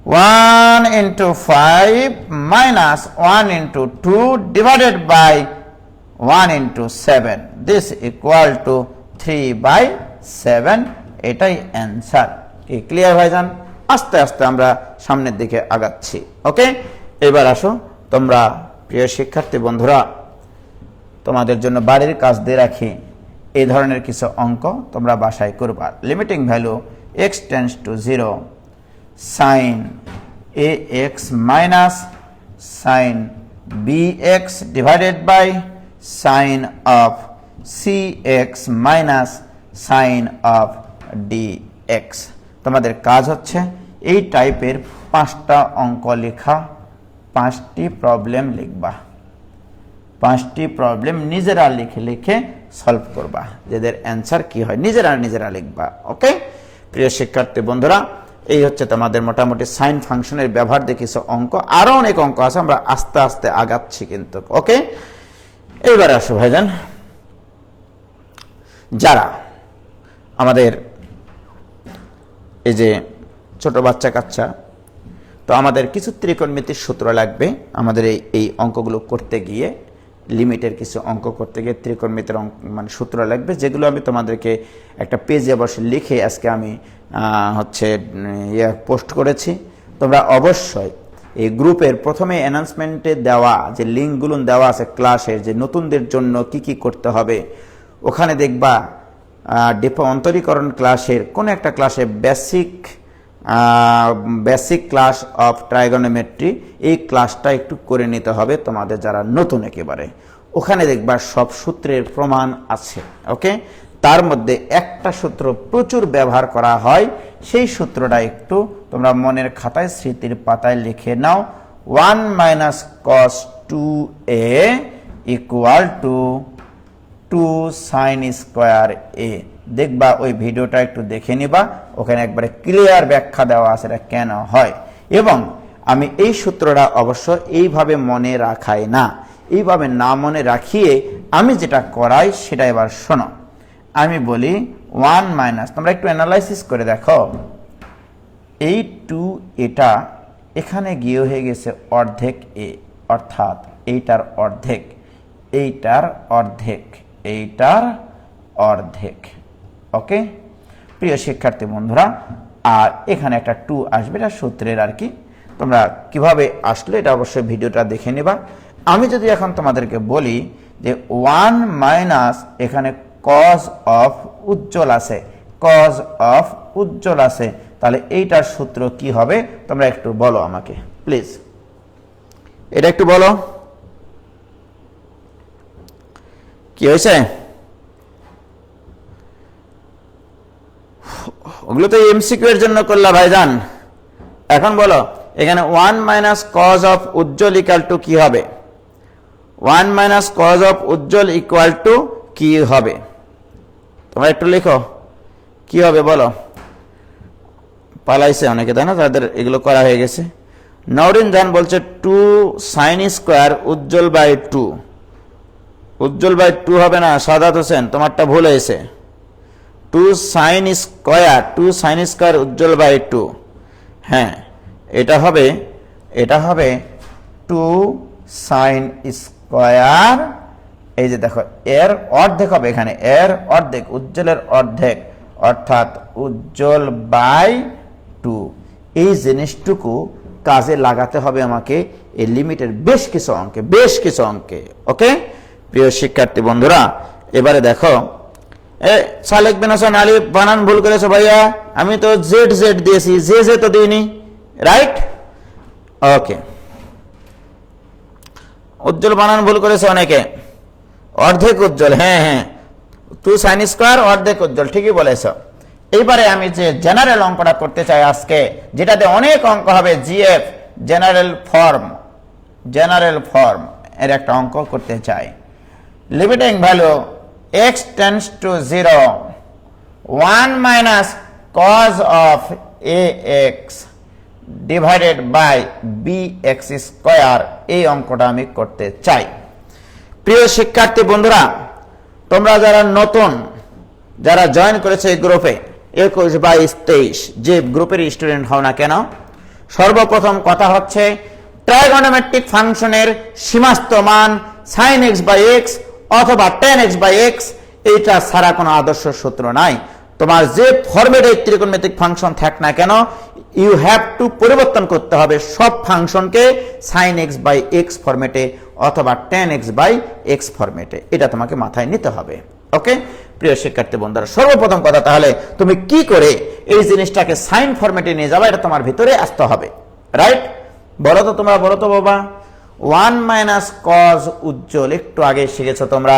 1 into 5 minus 1 into 2 divided by 1 into 7. This equal to 3 by 7. এটাই অ্যান্সার। কি ক্লিয়ার ভাইজান? আস্তে আস্তে আমরা সামনের দিকে আগাচ্ছি। ওকে, এবার আসো তোমরা প্রিয় শিক্ষার্থী বন্ধুরা, তোমাদের জন্য বাড়ির কাজ দিয়ে রাখি এই ধরনের কিছু অঙ্ক তোমরা বাসায় করবা। Limiting value x tends to 0 sin ax minus sin bx divided by sin of cx minus sin of dx। তোমাদের কাজ হচ্ছে এই টাইপের 5টা অঙ্ক লেখা, 5টি প্রবলেম লিখবা, 5টি প্রবলেম নিজেরা লিখে লিখে সলভ করবা, যাদের অ্যান্সার কি হয় নিজেরা লিখবা। ওকে প্রিয় শিক্ষার্থী বন্ধুরা, এই হচ্ছে তোমাদের মোটামুটি সাইন ফাংশনের ব্যবহার দেখিছো অঙ্ক, আরো অনেক অঙ্ক আছে, আমরা আস্তে আস্তে আগাচ্ছি কিন্তু। ওকে, এইবার আসো ভাইজান, যারা আমাদের এই যে ছোট বাচ্চা কাচ্চা, তো আমাদের কিছু ত্রিকোণমিতির সূত্র লাগবে আমাদের এই অঙ্কগুলো করতে গিয়ে, লিমিটের কিছু অঙ্ক করতে গিয়ে ত্রিকোণমিতির মানে সূত্র লাগবে, যেগুলো আমি তোমাদেরকে একটা পেজে বসে লিখে আজকে আমি পোস্ট করেছি। তোমরা অবশ্যই এই গ্রুপের প্রথমে অ্যানাউন্সমেন্টে দেওয়া যে লিঙ্কগুলো দেওয়া আছে ক্লাসের, যে নতুনদের জন্য কি কি করতে হবে, ওখানে দেখবা অন্তরীকরণ ক্লাসের কোন একটা ক্লাসে বেসিক ক্লাস অফ ট্রাইগোনোমেট্রি, এই ক্লাসটা একটু করে নিতে হবে তোমাদের যারা নতুন একেবারে। ওখানে দেখবা সব সূত্রের প্রমাণ আছে। ওকে, তার মধ্যে একটা সূত্র প্রচুর ব্যবহার করা হয়, সেই সূত্রটা একটু তোমরা মনের খাতায় স্মৃতির পাতায় লিখে নাও। 1 minus cos 2a equal to 2 sine square a। দেখবা ওই ভিডিওটা একটু দেখে নিবা, ওখানে একবারে ক্লিয়ার ব্যাখ্যা দেওয়া আছে এটা কেন হয়। এবং আমি এই সূত্রটা অবশ্য এইভাবে মনে রাখাই না, এইভাবে না মনে রাখিয়ে আমি যেটা করাই সেটা এবার শোনো। আমি বলি 1 মাইনাস, তোমরা একটু অ্যানালাইসিস করে দেখো, এই 2 এটা এখানে গিয়ে হয়ে গেছে অর্ধেক a, অর্থাৎ এইটার অর্ধেক, এইটার অর্ধেক, এইটার অর্ধেক। ওকে প্রিয় শিক্ষার্থী বন্ধুরা, আর এখানে একটা 2 আসবে, এটা সূত্রের আর কি। তোমরা কিভাবে আসলে এটা অবশ্যই ভিডিওটা দেখে নেবা। আমি যদি এখন তোমাদেরকে বলি যে 1 মাইনাস এখানে কজ অফ উজ্জ্বল আছে, কজ অফ উজ্জ্বল আছে, তাহলে এইটার সূত্র কি হবে তোমরা একটু বলো আমাকে প্লিজ, এটা একটু বলো কি হয়েছে। ওগুলো তো এমসিকিউ এর জন্য করলা ভাইজান। এখন বলো এখানে 1 মাইনাস কজ অফ উজ্জ্বল ইকুয়াল টু কি হবে? 1 মাইনাস কজ অফ উজ্জ্বল ইকুয়াল টু কি হবে? তোমরা একটু লিখো কি হবে বলো। পালাইছে অনেকে, তাই না? তাদের এগুলো করা হয়ে গেছে। নওরিন জান বলছে 2 সাইন স্কোয়ার উজ্জ্বল বাই 2। উজ্জ্বল বাই 2 হবে না সাদাত হোসেন, তোমারটা ভুল হয়েছে। 2 সাইন স্কোয়ার উজ্জ্বল বাই 2। হ্যাঁ এটা হবে 2 সাইন স্কোয়ার, এই যে দেখো এর অর্ধেক হবে এখানে, এর অর্ধেক, উজ্জ্বলের অর্ধেক, অর্থাৎ উজ্জ্বল বাই 2। এই জিনিসটুকু কাজে লাগাতে হবে আমাকে এই লিমিটের বেশ কিছু অঙ্কে। ওকে প্রিয় শিক্ষার্থী বন্ধুরা, এবারে দেখো সালেক বিন হোসেন আলী বানান ভুল করেছো ভাইয়া, আমি তো জেড দিয়েছি, জে তো দিইনি, রাইট? ওকে উজ্জ্বল বানান ভুল করেছে অনেকে, অর্ধেক উজ্জ্বল, হ্যাঁ 2 সাইন স্কোয়ার অর্ধেক উজ্জ্বল, ঠিকই বলেছো। এইবারে আমি যে জেনারেল অঙ্কটা করতে চাই আজকে, যেটাতে অনেক অঙ্ক হবে, জিএফ জেনারেল ফর্ম এর একটা অঙ্ক করতে চাই। Limiting value x tends to 0, 1 minus cos of ax divided by bx square, এই অঙ্কটা আমি করতে চাই। প্রিয় শিক্ষার্থী বন্ধুরা, তোমরা যারা নতুন, যারা জয়েন করেছে এই গ্রুপে 21, 22, 23 যে গ্রুপের স্টুডেন্ট হও না কেন, সর্বপ্রথম কথা হচ্ছে ট্রাইগোনোমেট্রিক ফাংশনের সীমাস্ত মান sin x বাই x অথবা tan x বাই x, এইটা ছাড়া কোনো আদর্শ সূত্র নাই। তোমার যে ফরম্যাটে ত্রিকোণমিতিক ফাংশন থাক না কেন, ইউ হ্যাভ টু পরিবর্তন করতে হবে সব ফাংশনকে sin x বাই x ফরম্যাটে অথবা tan x বাই x ফরম্যাটে, এটা তোমাকে মাথায় নিতে হবে। ওকে প্রিয় শিক্ষার্থী বন্ধুরা, সর্বপ্রথম কথা তাহলে তুমি কি করে এই জিনিসটাকে সাইন ফরম্যাটে নিয়ে যাবে, এটা তোমার ভিতরে আসতে হবে, রাইট? বলো তো তোমরা, বলো তো বাবা। 1 মাইনাস কজ উজ্জ্বল একটু আগে শিখেছো তোমরা,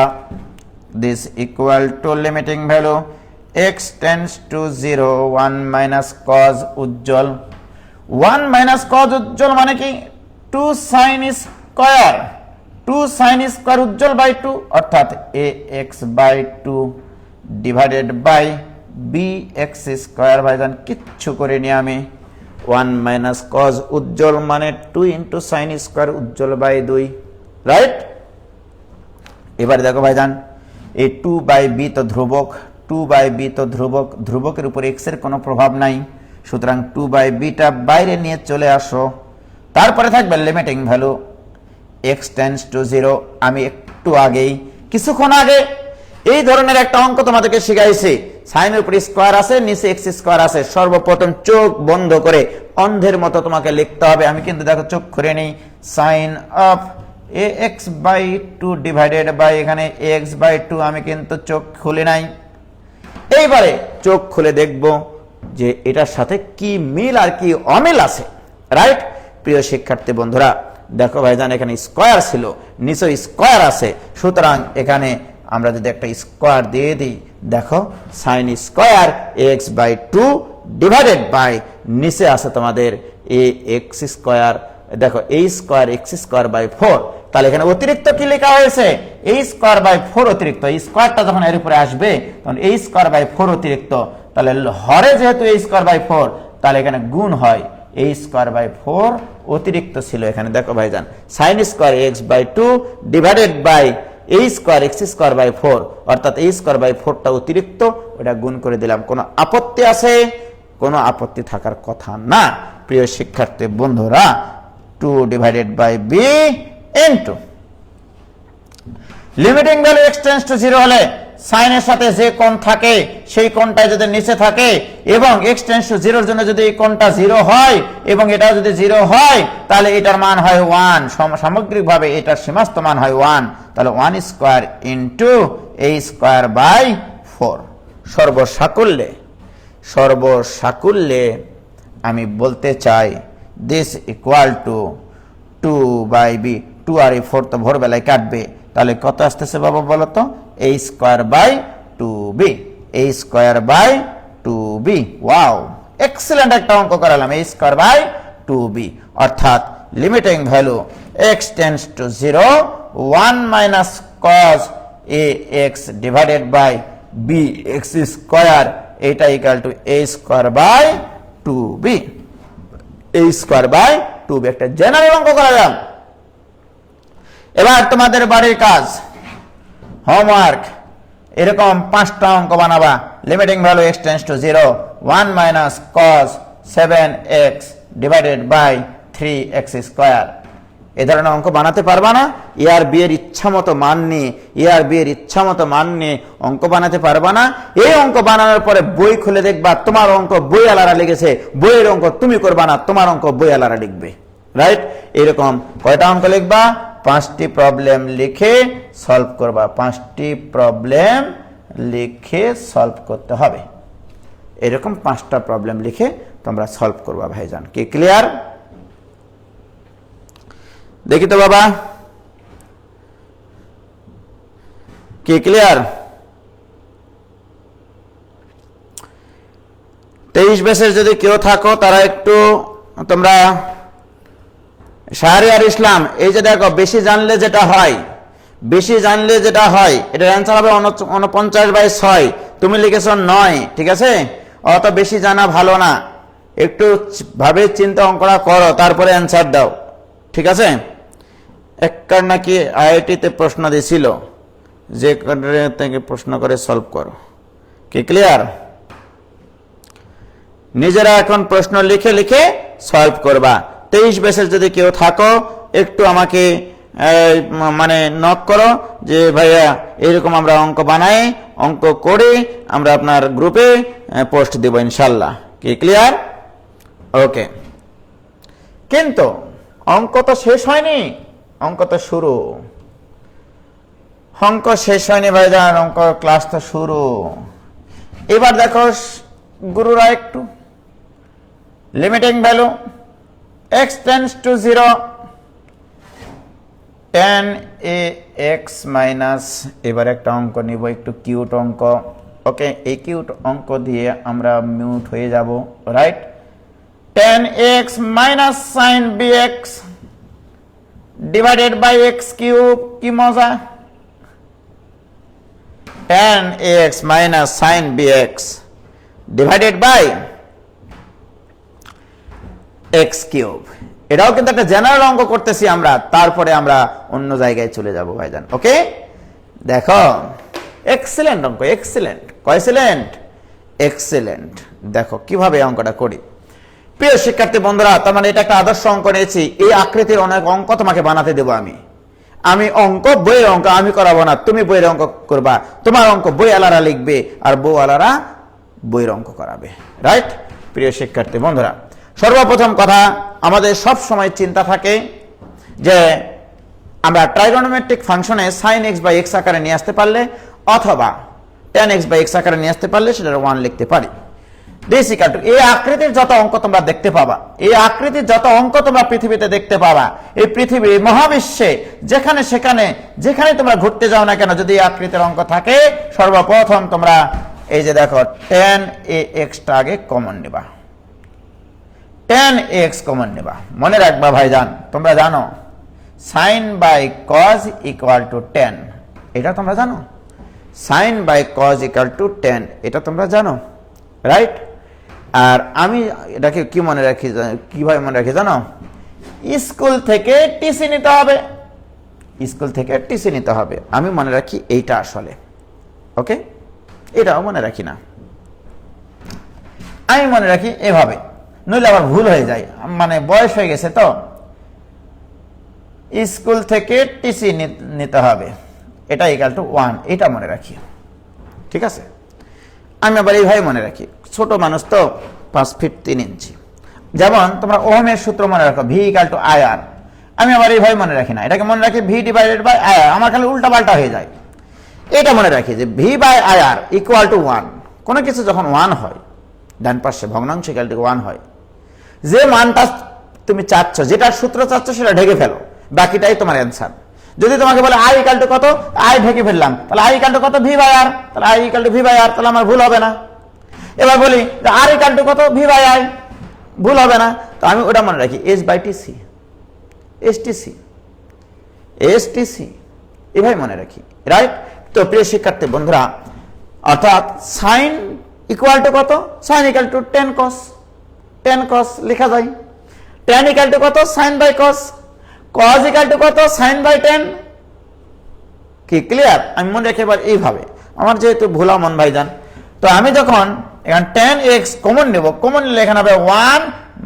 this equal to limiting value x tends to 0, 1 minus cos উজ্জ্বল। 1 মাইনাস কজ উজ্জ্বল মানে কি? 2 সাইন স্কয়ার, 2 সাইন স্কয়ার উজ্জ্বল বাই 2, অর্থাৎ ax by 2 divided by bx square. ভাইজান কিচ্ছু করিনি আমি। 1 মাইনাস কজ উজ্জ্বল মানে 2 ইন্টু সাইন স্কয়ার উজ্জ্বল বাই 2, রাইট? এবার দেখো ভাইজান, এই 2 বাই বি তো ধ্রুবক, 2 বাই বি তো ধ্রুবক, ধ্রুবকের উপর x এর কোনো প্রভাব নাই, সুতরাং 2 বাই বিটা বাইরে নিয়ে চলে আসো। তারপরে থাকবে limiting value x tends to 0। আমি একটু আগেই, কিছুক্ষণ আগে এই ধরনের একটা অঙ্ক তোমাদেরকে শিখাইছি, সাইনের উপর স্কয়ার আছে, নিচে x স্কয়ার আছে। সর্বপ্রথম চোখ বন্ধ করে অন্ধের মতো তোমাকে লিখতে হবে। আমি কিন্তু দেখো চোখ খুলে নেই, sine of ax by 2 divided by এখানে x বাই 2, আমি কিন্তু চোখ খুলে নাই। এইবারে চোখ খুলে দেখব যে এটার সাথে কি মিল আর কি অমিল আছে, রাইট? প্রিয় শিক্ষার্থী বন্ধুরা দেখো ভাইজান, এখানে স্কয়ার ছিল, নিচে স্কয়ার আছে, সুতরাং এখানে আমরা যদি একটা স্কয়ার দিয়ে দিই, দেখো sine square x by 2 divided by নিচে আছে তোমাদের ax স্কয়ার, দেখো a square x square by 4। তাহলে এখানে অতিরিক্ত কি লেখা হয়েছে? a স্কয়ার বাই 4 অতিরিক্ত। এই স্কয়ারটা যখন এর উপরে আসবে তখন a স্কয়ার বাই 4 অতিরিক্ত, তাহলে হরে যেহেতু a স্কয়ার বাই 4, তাহলে এখানে গুণ হয়, a স্কয়ার বাই 4 অতিরিক্ত ছিল। এখানে দেখো ভাইজান, sine square x by 2 divided by a square x square by 4, অর্থাৎ a স্কয়ার বাই 4টা অতিরিক্ত, ওটা গুণ করে দিলাম। কোনো আপত্তি আছে? কোনো আপত্তি থাকার কথা না। প্রিয় শিক্ষার্থী বন্ধুরা, 2 divided by b into limiting value x tends to 0 হলে সাইনের সাথে যে কোণ থাকে সেই কোণটা যদি নিচে থাকে এবং x টেন্ডস টু 0 এর জন্য যদি এই কোণটা 0 হয় এবং এটা যদি 0 হয় তাহলে এটার মান হয় 1, সামগ্রিকভাবে এটার সীমাস্থ মান হয় 1, তাহলে 1 square into a square by 4। সর্বসাকুল্যে আমি বলতে চাই দিস ইকুয়াল টু 2/b, 2 আর 4 তো ভোরবেলায় কাটবে, তাহলে কত আসতেছে বাবা বলো তো, a square by 2b, a square by 2b। Wow, excellent একটা অঙ্ক করালাম, a স্কয়ার বাই 2b, অর্থাৎ limiting value x tends to 0, 1 minus cos ax divided by bx square, এটা equal to a square by 2b, a square by 2b। একটা general অঙ্ক করালাম। এবার তোমাদের বাড়ির কাজ, হোমওয়ার্ক, এরকম 5টা অঙ্ক বানাবা। Limiting value x tends to 0, 1 minus cos 7x divided by 3x square. এ ধরনের অঙ্ক বানাতে পারবা না? এর বি এর ইচ্ছামতো মান নিয়ে অঙ্ক বানাতে পারবা না? এই অঙ্ক বানানোর পরে বই খুলে দেখবা তোমার অঙ্ক বই আলাদা লিখেছে, বইয়ের অঙ্ক তুমি করবা না, তোমার অঙ্ক বই আলাদা লিখবে। রাইট? এরকম কয়টা অঙ্ক লিখবা? 5টি প্রবলেম লিখে সলভ করবা। 5টি প্রবলেম লিখে সলভ করতে হবে। এরকম 5টা প্রবলেম লিখে তোমরা সলভ করবা ভাইজান। কি ক্লিয়ার? দেখি তো বাবা, কি ক্লিয়ার? 23 ব্যাচের যদি কেউ থাকো তারা একটু তোমরা শাহরিয়ার ইসলাম, এই যে দেখো বেশি জানলে যেটা হয় এটার অ্যান্সার হবে 49/6। তুমি লিখেছো 9, ঠিক আছে? অত বেশি জানা ভালো না, একটু ভাবে চিন্তা অঙ্কটা করো তারপরে অ্যান্সার দাও, ঠিক আছে? একবার নাকি আইআইটিতে প্রশ্ন দিয়েছিল যে থেকে প্রশ্ন করে সলভ করো। কি ক্লিয়ার? নিজেরা এখন প্রশ্ন লিখে লিখে সলভ করবা। 23 ব্যাচের যদি কেউ থাকো একটু আমাকে মানে নক করো যে ভাইয়া এরকম আমরা অঙ্ক বানাই, অঙ্ক করে আমরা আপনার গ্রুপে পোস্ট দেব ইনশাল্লাহ। কি ক্লিয়ার? ওকে। কিন্তু অঙ্ক তো শেষ হয়নি, অঙ্ক তো শুরু। অঙ্ক শেষ হয়নি ভাইজান, অঙ্ক ক্লাস তো শুরু। এবার দেখো গুরুরা একটু limiting value x tends to 0, tan ax minus, এবার একটা অঙ্ক নিব, একটু কিউট অঙ্ক। ওকে, এই কিউট অঙ্ক দিয়ে আমরা মিউট হয়ে যাব। Right? tan ax minus sin bx divided by x cube. কি মজা! tan ax minus sin bx divided by x cube. এটাও কিন্তু একটা জেনারেল অঙ্ক করতেছি আমরা, তারপরে আমরা অন্য জায়গায় চলে যাব ভাইজান। ওকে, দেখো এক্সেলেন্ট অঙ্ক, এক্সেলেন্ট। কয়সেলেন্ট? এক্সেলেন্ট। দেখো কিভাবে অঙ্কটা করি। প্রিয় শিক্ষার্থী বন্ধুরা, তার মানে এটা একটা আদর্শ অঙ্ক নিয়েছি। এই আকৃতির অনেক অঙ্ক তোমাকে বানাতে দেবো আমি অঙ্ক, বইয়ের অঙ্ক আমি করাবো না, তুমি বইয়ের অঙ্ক করবা। তোমার অঙ্ক বই আলারা লিখবে আর বউ আলারা বইয়ের অঙ্ক করাবে। রাইট? প্রিয় শিক্ষার্থী বন্ধুরা, সর্বপ্রথম কথা, আমাদের সব সময় চিন্তা থাকে যে আমরা ট্রাইগোনোমেট্রিক ফাংশনে sin x বাই x আকারে নিয়ে আসতে পারলে অথবা tan x বাই x আকারে নিয়ে আসতে পারলে সেটার 1 লিখতে পারি। এই আকৃতির যত অঙ্ক তোমরা দেখতে পাবা, এই আকৃতির যত অঙ্ক তোমরা পৃথিবীতে দেখতে পাবা, এই পৃথিবী মহাবিশ্বে যেখানে সেখানে যেখানে তোমরা ঘুরতে যাও না কেন, যদি এই আকৃতির অঙ্ক থাকে, সর্বপ্রথম তোমরা এই যে দেখো tan ax টা আগে কমন নেবা। tan ax কমন নেবা। মনে রাখবা ভাইজান, তোমরা জানো sin by cos equal to tan, এটা তোমরা জানো। sin by cos equal to tan, এটা তোমরা জানো। রাইট? আর আমি এটাকে কি মনে রাখি, কিভাবে মনে রাখি জানো? স্কুল থেকে টিসি নিতে হবে, স্কুল থেকে টিসি নিতে হবে। আমি মনে রাখি এইটা আসলে। ওকে, এটাও মনে রাখি না, আমি মনে রাখি এভাবে, নইলে আবার ভুল হয়ে যায়, মানে বয়স হয়ে গেছে তো। স্কুল থেকে টিসি নিতে হবে, এটা ইকুয়াল টু 1, এটা মনে রাখি। ঠিক আছে, আমি আবার এইভাবে মনে রাখি, ছোট মানুষ তো 5 ফিট 3 ইঞ্চি। যেমন তোমরা ওহমের সূত্র মনে রাখো, ভি ইকুয়াল টু আইআর। আমি আবার এইভাবে মনে রাখি না, এটাকে মনে রাখি ভি ডিভাইডেড বাই আইআর, আমার খালি উল্টা পাল্টা হয়ে যায়। এটা মনে রাখি যে V by IR equal to 1। কোনো কিছু যখন 1 হয়, ডান পাশে ভগ্নাংশ ইকুয়াল টু 1 হয়, যে মানটা তুমি চাচ্ছ, যেটা সূত্র চাচ্ছ সেটা ঢেকে ফেলো, বাকিটাই তোমার অ্যান্সার। যদি তোমাকে বলে আই ইকুয়াল টু কত, আই ঢেকে ফেললাম, তাহলে আই ইকুয়াল টু কত, ভি বাই আর, তাহলে I equal to V by R, তাহলে আমার ভুল হবে না। এবার বলি যে আর ইকুয়াল টু কত, ভি বাই আই, ভুল হবে না। তো আমি ওটা মনে রাখি S by TC, STC, STC, এভাবে মনে রাখি, রাইট? তো প্রিয় শিক্ষার্থী বন্ধুরা, অর্থাৎ সাইন ইকুয়াল টু কত, sine equal two 10 cos, 10 cos লেখা যায়। tan ইকুয়াল টু কত, sine by cos, cos equal to কত, সাইন বাই 10। কি ক্লিয়ার? আমি মনে রাখি এবার এইভাবে, আমার যেহেতু ভোলা মন ভাইজান, তো আমি যখন এখানে tan x কমন নেব, কমন নিলে এখানে হবে 1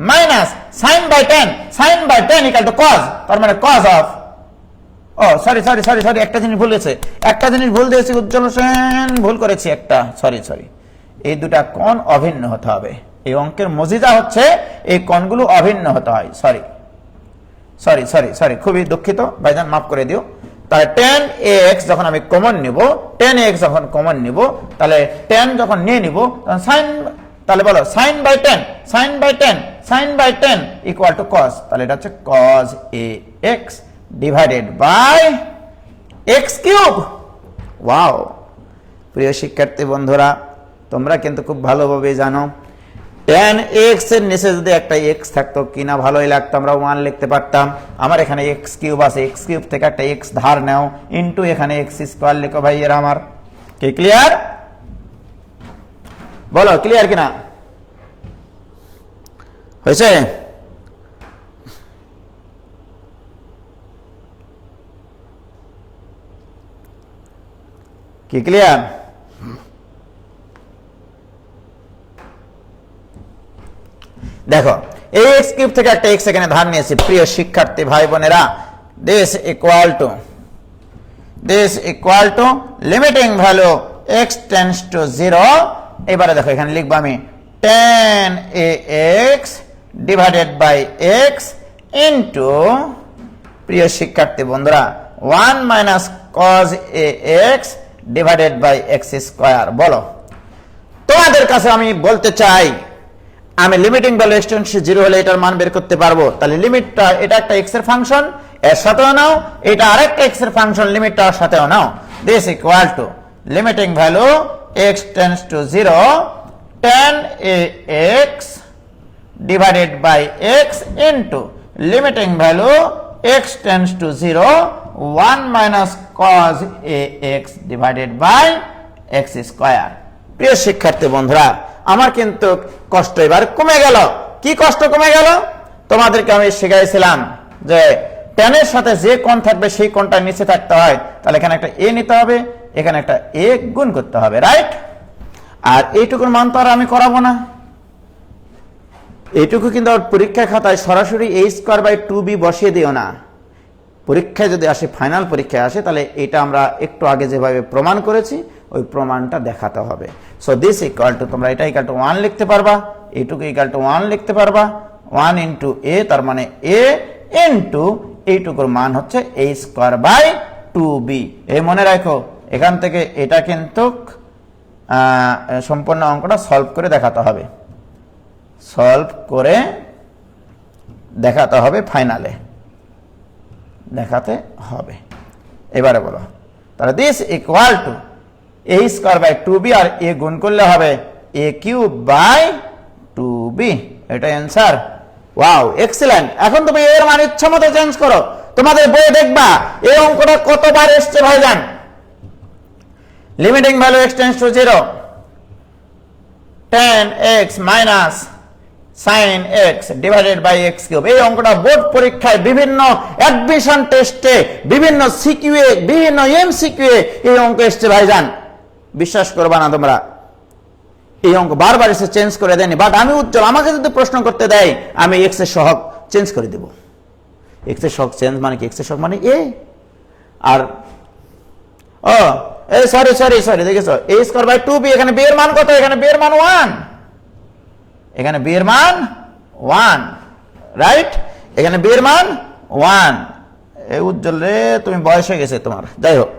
minus sine by 10, sine by 10 equal to cos, তার মানে cos of, oh sorry sorry sorry sorry, একটা জিনিস ভুল হয়েছে, একটা জিনিস ভুল দিয়েছি, উজ্জ্বল হোসেন ভুল করেছি একটা, সরি সরি। এই দুটা কোণ অভিন্ন হতে হবে। এই অঙ্কের মজিদা হচ্ছে এই কোণগুলো অভিন্ন হতে হয়। সরি সরি সরি সরি, খুবই দুঃখিত ভাইজান, মাফ করে দিও। তাহলে tan x যখন আমি কমন নিব, tan x যখন কমন নিব, তাহলে tan যখন নিয়ে নিব, তখন সাইন, তাহলে বলো sine by 10, sine by 10, sine by 10 equal to cos, তাহলে এটা হচ্ছে cos ax divided by x cube. Wow, প্রিয় শিক্ষার্থী বন্ধুরা, তোমরা কিন্তু খুব ভালোভাবে জানো tan x এর নিচে যদি একটা x থাকতো কিনা ভালোই লাগতো, আমরা 1 লিখতে পারতাম। আমার এখানে x কিউব আছে, x কিউব থেকে একটা x ধার নাও, ইনটু এখানে x স্কয়ার লিখো ভাইয়েরা আমার। কি ক্লিয়ার? বলো ক্লিয়ার কিনা? হয়েছে? কি ক্লিয়ার? দেখো, এই x কিউব থেকে একটা x এখানে ধার নিয়েছি। প্রিয় শিক্ষার্থী ভাই বোনেরা, this equal to limiting value x tends to 0। এবারে দেখো এখানে লিখবো আমি tan ax divided by x into, প্রিয় শিক্ষার্থী বন্ধুরা, 1 minus cos ax divided by x square. বলো, তোমাদের কাছে আমি বলতে চাই, আমি limiting value x tends to 0 হলে এটার মান বের করতে পারবো। তাহলে লিমিটটা, এটা একটা x এর ফাংশন, এর সাথেও নাও, এটা আরেকটা x এর ফাংশন, লিমিটটার সাথেও নাও। This equal to limiting value x tends to 0 tan ax divided by x into limiting value x tends to 0 1 minus cos ax divided by x square. প্রিয় শিক্ষার্থী বন্ধুরা, আমার কিন্তু কষ্ট এবার কমে গেল। কি কষ্ট কমে গেল? তোমাদেরকে আমি শিখাইছিলাম যে tan এর সাথে যে কোণ থাকবে সেই কোণটা নিচে থাকতে হয়, তাহলে এখানে একটা a নিতে হবে, এখানে একটা a গুণ করতে হবে, রাইট? আর এইটুকুর মান তো আর আমি করাবো না, এইটুকু কিন্তু পরীক্ষা খাতায় সরাসরি a স্কয়ার বাই 2b বসিয়ে দিও না। পরীক্ষায় যদি আসে, ফাইনাল পরীক্ষায় আসে, তাহলে এটা আমরা একটু আগে যেভাবে প্রমাণ করেছি ওই প্রমাণটা দেখাতে হবে। সো দিস ইকুয়াল টু, তোমরা এটা ইকুয়াল টু 1 লিখতে পারবা, এইটুকু ইকুয়াল টু 1 লিখতে পারবা, 1 ইন্টু a, তার মানে a ইন্টু এইটুকুর মান হচ্ছে a স্কয়ার বাই 2b। এই মনে রাখো, এখান থেকে এটা কিন্তু সম্পূর্ণ অঙ্কটা সলভ করে দেখাতে হবে, সলভ করে দেখাতে হবে, ফাইনালে দেখাতে হবে। এবারে বলো, তাহলে this equal to a square by 2b, আর a গুণ করলে হবে a কিউব বাই 2b। এটা অ্যান্সার। Wow, excellent. এখন তুমি এর মান ইচ্ছা মতো চেঞ্জ করো, তোমাদের বইয়ে দেখবা এই অঙ্কটা কতবার এসছে ভাইজান। Limiting value x tends to 0 tan x minus sin x divided by x cube. এই অঙ্কটা বোর্ড পরীক্ষায় বিভিন্ন অ্যাডমিশন টেস্টে, বিভিন্ন সিকিউএ, বিভিন্ন এমসিকিউএ এই অঙ্ক এসছে ভাইজান। বিশ্বাস করবা না তোমরা, এই অঙ্ক বারবার এসে চেঞ্জ করে দেয়নি। বাট আমি উজ্জ্বল, আমাকে যদি প্রশ্ন করতে দেয় আমি x এর সহগ চেঞ্জ করে দেব। এক্স এর সহগ চেঞ্জ মানে কি, এক্স এর সহগ মানে এ। আর ও এই সরি দেখেছো, a স্কয়ার বাই 2b, এখানে b এর মান কত, এখানে b এর মান 1, এখানে b এর মান 1, রাইট, এখানে b এর মান 1। এই উজ্জ্বল রে, তুমি বয়স হয়ে গেছে তোমার, যাই হোক,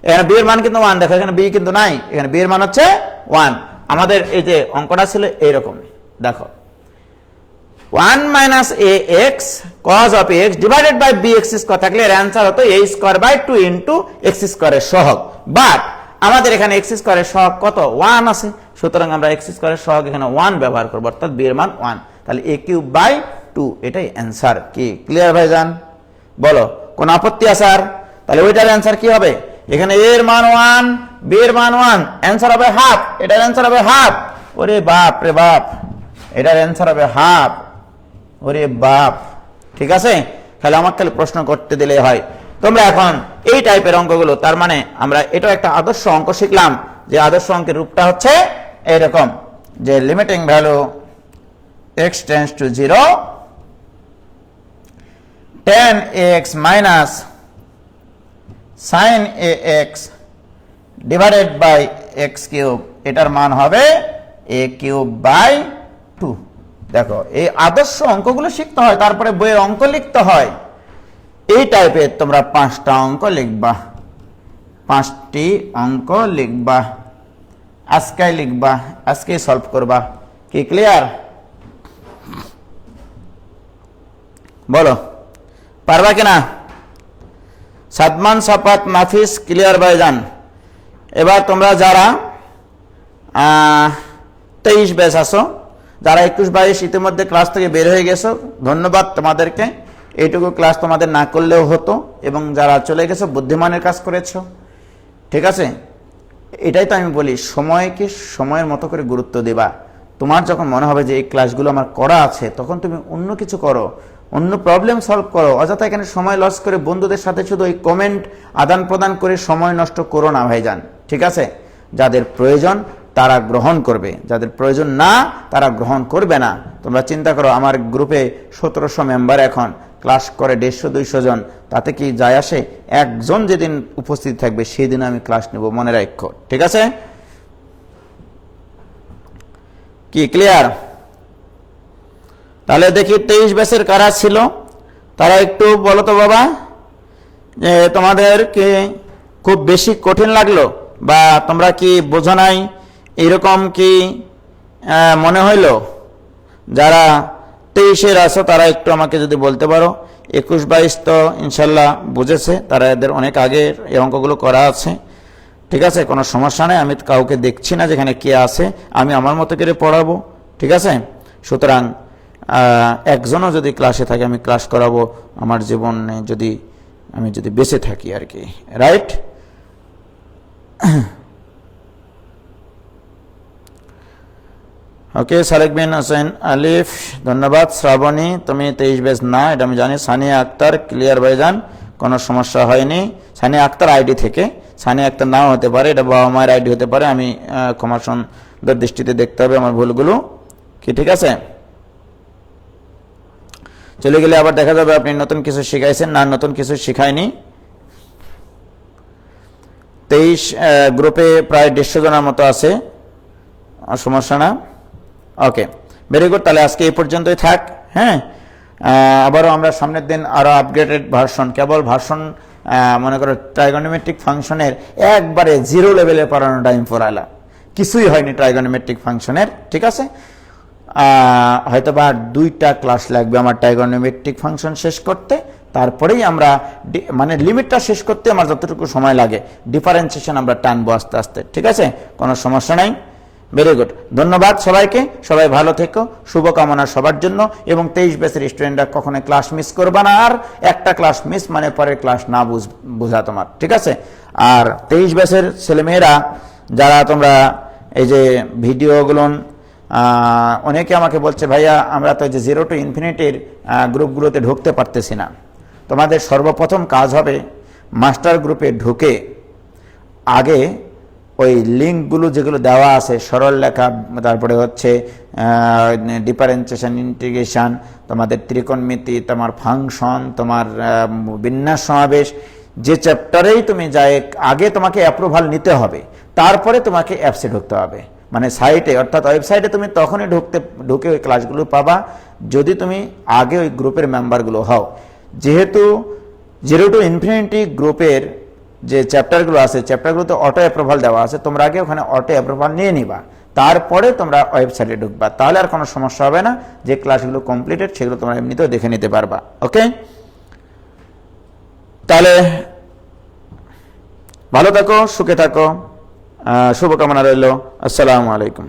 এখানে b এর মান কিন্তু 1, দেখো এখানে b কিন্তু নাই, এখানে b এর মান হচ্ছে 1। আমাদের এই যে অঙ্কটা ছিল এইরকম, দেখো 1 minus a x cos of x divided by b x square থাকলে এর অ্যান্সার হতো a square by 2 into x স্কোয়ারের সহগ। বাট আমাদের এখানে এক্স স্কোয়ারের সহগ কত, 1 আছে, সুতরাং আমরা এক্স স্কোয়ারের সহগ এখানে 1 ব্যবহার করবো, অর্থাৎ বি এর মান 1, তাহলে এ কিউব বাই 2 এটাই অ্যান্সার। কি ক্লিয়ার ভাইজান, বলো কোন আপত্তি আছে আর? তাহলে ওইটার অ্যান্সার কি হবে, এখানে এ এর মান 1, বি এর মান 1, অ্যান্সার হবে হাফ, এটার অ্যান্সার হবে হাফ। ওরে বাপ রে বাপ, এটার অ্যান্সার হবে হাফ, ওরে বাপ, ঠিক আছে। তাহলে আমার খালি প্রশ্ন করতে দিলে হয়। তোমরা এখন এই টাইপের অঙ্কগুলো, তার মানে আমরা এটাও একটা আদর্শ অঙ্ক শিখলাম, যে আদর্শ অঙ্কের রূপটা হচ্ছে এইরকম, যে limiting value x tends to 0, tan ax minus sin ax divided by x cube, এটার মান হবে a কিউব বাই 2। দেখো এই আদর্শ অঙ্কগুলো শিখতে হয়, তারপরে বইয়ের অঙ্ক লিখতে হয়। এই টাইপের তোমরা 5টা অঙ্ক লিখবা, 5টি অঙ্ক লিখবা, আজকেই লিখবা, আজকেই সলভ করবা। কি ক্লিয়ার, বলো পারবা কিনা? সাদমান, সাফাত, মাফিস, ক্লিয়ার ভাইজান। এবার তোমরা যারা 23 ব্যাচ আসো, যারা 21-22 ইতিমধ্যে ক্লাস থেকে বের হয়ে গেছো, ধন্যবাদ তোমাদেরকে। এইটুকু ক্লাস তোমাদের না করলেও হতো, এবং যারা চলে গেছো বুদ্ধিমানের কাজ করেছো, ঠিক আছে। এটাই তো আমি বলি, সময়কে সময়ের মতো করে গুরুত্ব দিবা। তোমার যখন মনে হবে যে এই ক্লাসগুলো আমার করা আছে, তখন তুমি অন্য কিছু করো, অন্য প্রবলেম সলভ করো। অযথা এখানে সময় লস করে বন্ধুদের সাথে শুধু ওই কমেন্ট আদান প্রদান করে সময় নষ্ট করো না ভাইজান, ঠিক আছে। যাদের প্রয়োজন তারা গ্রহণ করবে, যাদের প্রয়োজন না তারা গ্রহণ করবে না। তোমরা চিন্তা করো, আমার গ্রুপে 1700 মেম্বার, এখন ক্লাস করে 150-200 জন, তাতে কি যায় আসে? একজন যেদিন উপস্থিত থাকবে সেদিন আমি ক্লাস নেব, মনে রাখো, ঠিক আছে। কি ক্লিয়ার? তাহলে দেখি 23 ব্যাচের কারা ছিল, তারা একটু বলো তো বাবা, যে তোমাদেরকে খুব বেশি কঠিন লাগলো, বা তোমরা কি বোঝো নাই, এরকম কি মনে হইলো? যারা 23-এর আছো তারা একটু আমাকে যদি বলতে পারো। 21-22 তো ইনশাল্লাহ বুঝেছে, তারা এদের অনেক আগে এই অঙ্কগুলো করা আছে, ঠিক আছে, কোনো সমস্যা নেই। আমি কাউকে দেখছি না যেখানে কে আছে, আমি আমার মতো করে পড়াবো, ঠিক আছে। সুতরাং একজনও যদি ক্লাসে থাকে আমি ক্লাস করাবো, আমার জীবনে যদি আমি যদি বেঁচে থাকি আর কি, রাইট। ওকে, সালেক বিন হোসেন আলিফ, ধন্যবাদ। শ্রাবণী, তুমি 23 ব্যাচ না, এটা আমি জানি। সানিয়া আক্তার, ক্লিয়ার ভাইজান, কোনো সমস্যা হয়নি। সানিয়া আক্তার আইডি থেকে, সানিয়া আক্তার নাও হতে পারে, এটা বাবা মায়ের আইডি হতে পারে, আমি ক্ষমা সুন্দর দৃষ্টিতে দেখতে হবে আমার ভুলগুলো, কি ঠিক আছে। চলে গেলে আবার দেখা যাবে আপনি নতুন কিছু শিখাইছেন, না নতুন কিছু শিখায়নি। 23 গ্রুপে প্রায় 150 জনের মতো আছে, সমস্যা না। ওকে, ভেরি গুড। তাহলে আজকে এই পর্যন্তই থাক। হ্যাঁ, আবারও আমরা সামনের দিন আরো আপগ্রেডেড ভার্সন, কেবল ভার্সন মনে করো ট্রাইগোনোমেট্রিক ফাংশনের একবারে 0 লেভেলে পড়ানোটা ইম্পরালা, কিছুই হয়নি ট্রাইগোনোমেট্রিক ফাংশনের, ঠিক আছে। হয়তো বা 2টা ক্লাস লাগবে আমার ট্রাইগোনোমেট্রিক ফাংশন শেষ করতে, তারপরেই আমরা মানে লিমিটটা শেষ করতে আমার যতটুকু সময় লাগে, ডিফারেন্সিয়েশন আমরা টানবো আস্তে আস্তে, ঠিক আছে, কোনো সমস্যা নাই। ভেরি গুড, ধন্যবাদ সবাইকে, সবাই ভালো থেকো, শুভকামনা সবার জন্য। এবং 23 ব্যাচের স্টুডেন্টরা কখনো ক্লাস মিস করবা না, আর একটা ক্লাস মিস মানে পরের ক্লাস না বোঝা তোমার, ঠিক আছে। আর 23 ব্যাচের ছেলেমেয়েরা যারা তোমরা এই যে ভিডিওগুলো, অনেকে আমাকে বলছে ভাইয়া আমরা তো যে 0 to ইনফিনিটির গ্রুপগুলোতে ঢুকতে পারতেছি না। তোমাদের সর্বপ্রথম কাজ হবে মাস্টার গ্রুপে ঢুকে আগে ওই লিঙ্কগুলো যেগুলো দেওয়া আছে, সরল লেখা, তারপরে হচ্ছে ডিফারেন্সিয়েশন, ইন্টিগ্রেশন, তোমাদের ত্রিকোণমিতি, তোমার ফাংশন, তোমার বিন্যাস সমাবেশ, যে চ্যাপ্টারেই তুমি যাই আগে তোমাকে অ্যাপ্রুভাল নিতে হবে, তারপরে তোমাকে অ্যাপসে ঢুকতে হবে। মানে সাইটে অর্থাৎ ওয়েবসাইটে তুমি তখনই ঢুকে ওই ক্লাসগুলো পাবা যদি তুমি আগে ওই গ্রুপের মেম্বারগুলো হও। যেহেতু 0 to ইনফিনিটি গ্রুপের যে চ্যাপ্টারগুলো আছে, চ্যাপ্টারগুলোতে অটো অ্যাপ্রুভাল দেওয়া আছে, তোমরা আগে ওখানে অটো অ্যাপ্রুভাল নিয়ে নিবা, তারপরে তোমরা ওয়েবসাইটে ঢুকবা। তাহলে আর কোনো সমস্যা হবে না, যে ক্লাসগুলো কমপ্লিটেড সেগুলো তোমরা এমনিতেও দেখে নিতে পারবা। ওকে, তাহলে ভালো থাকো, সুখে থাকো, শুভকামনা রইল। আসসালামু আলাইকুম।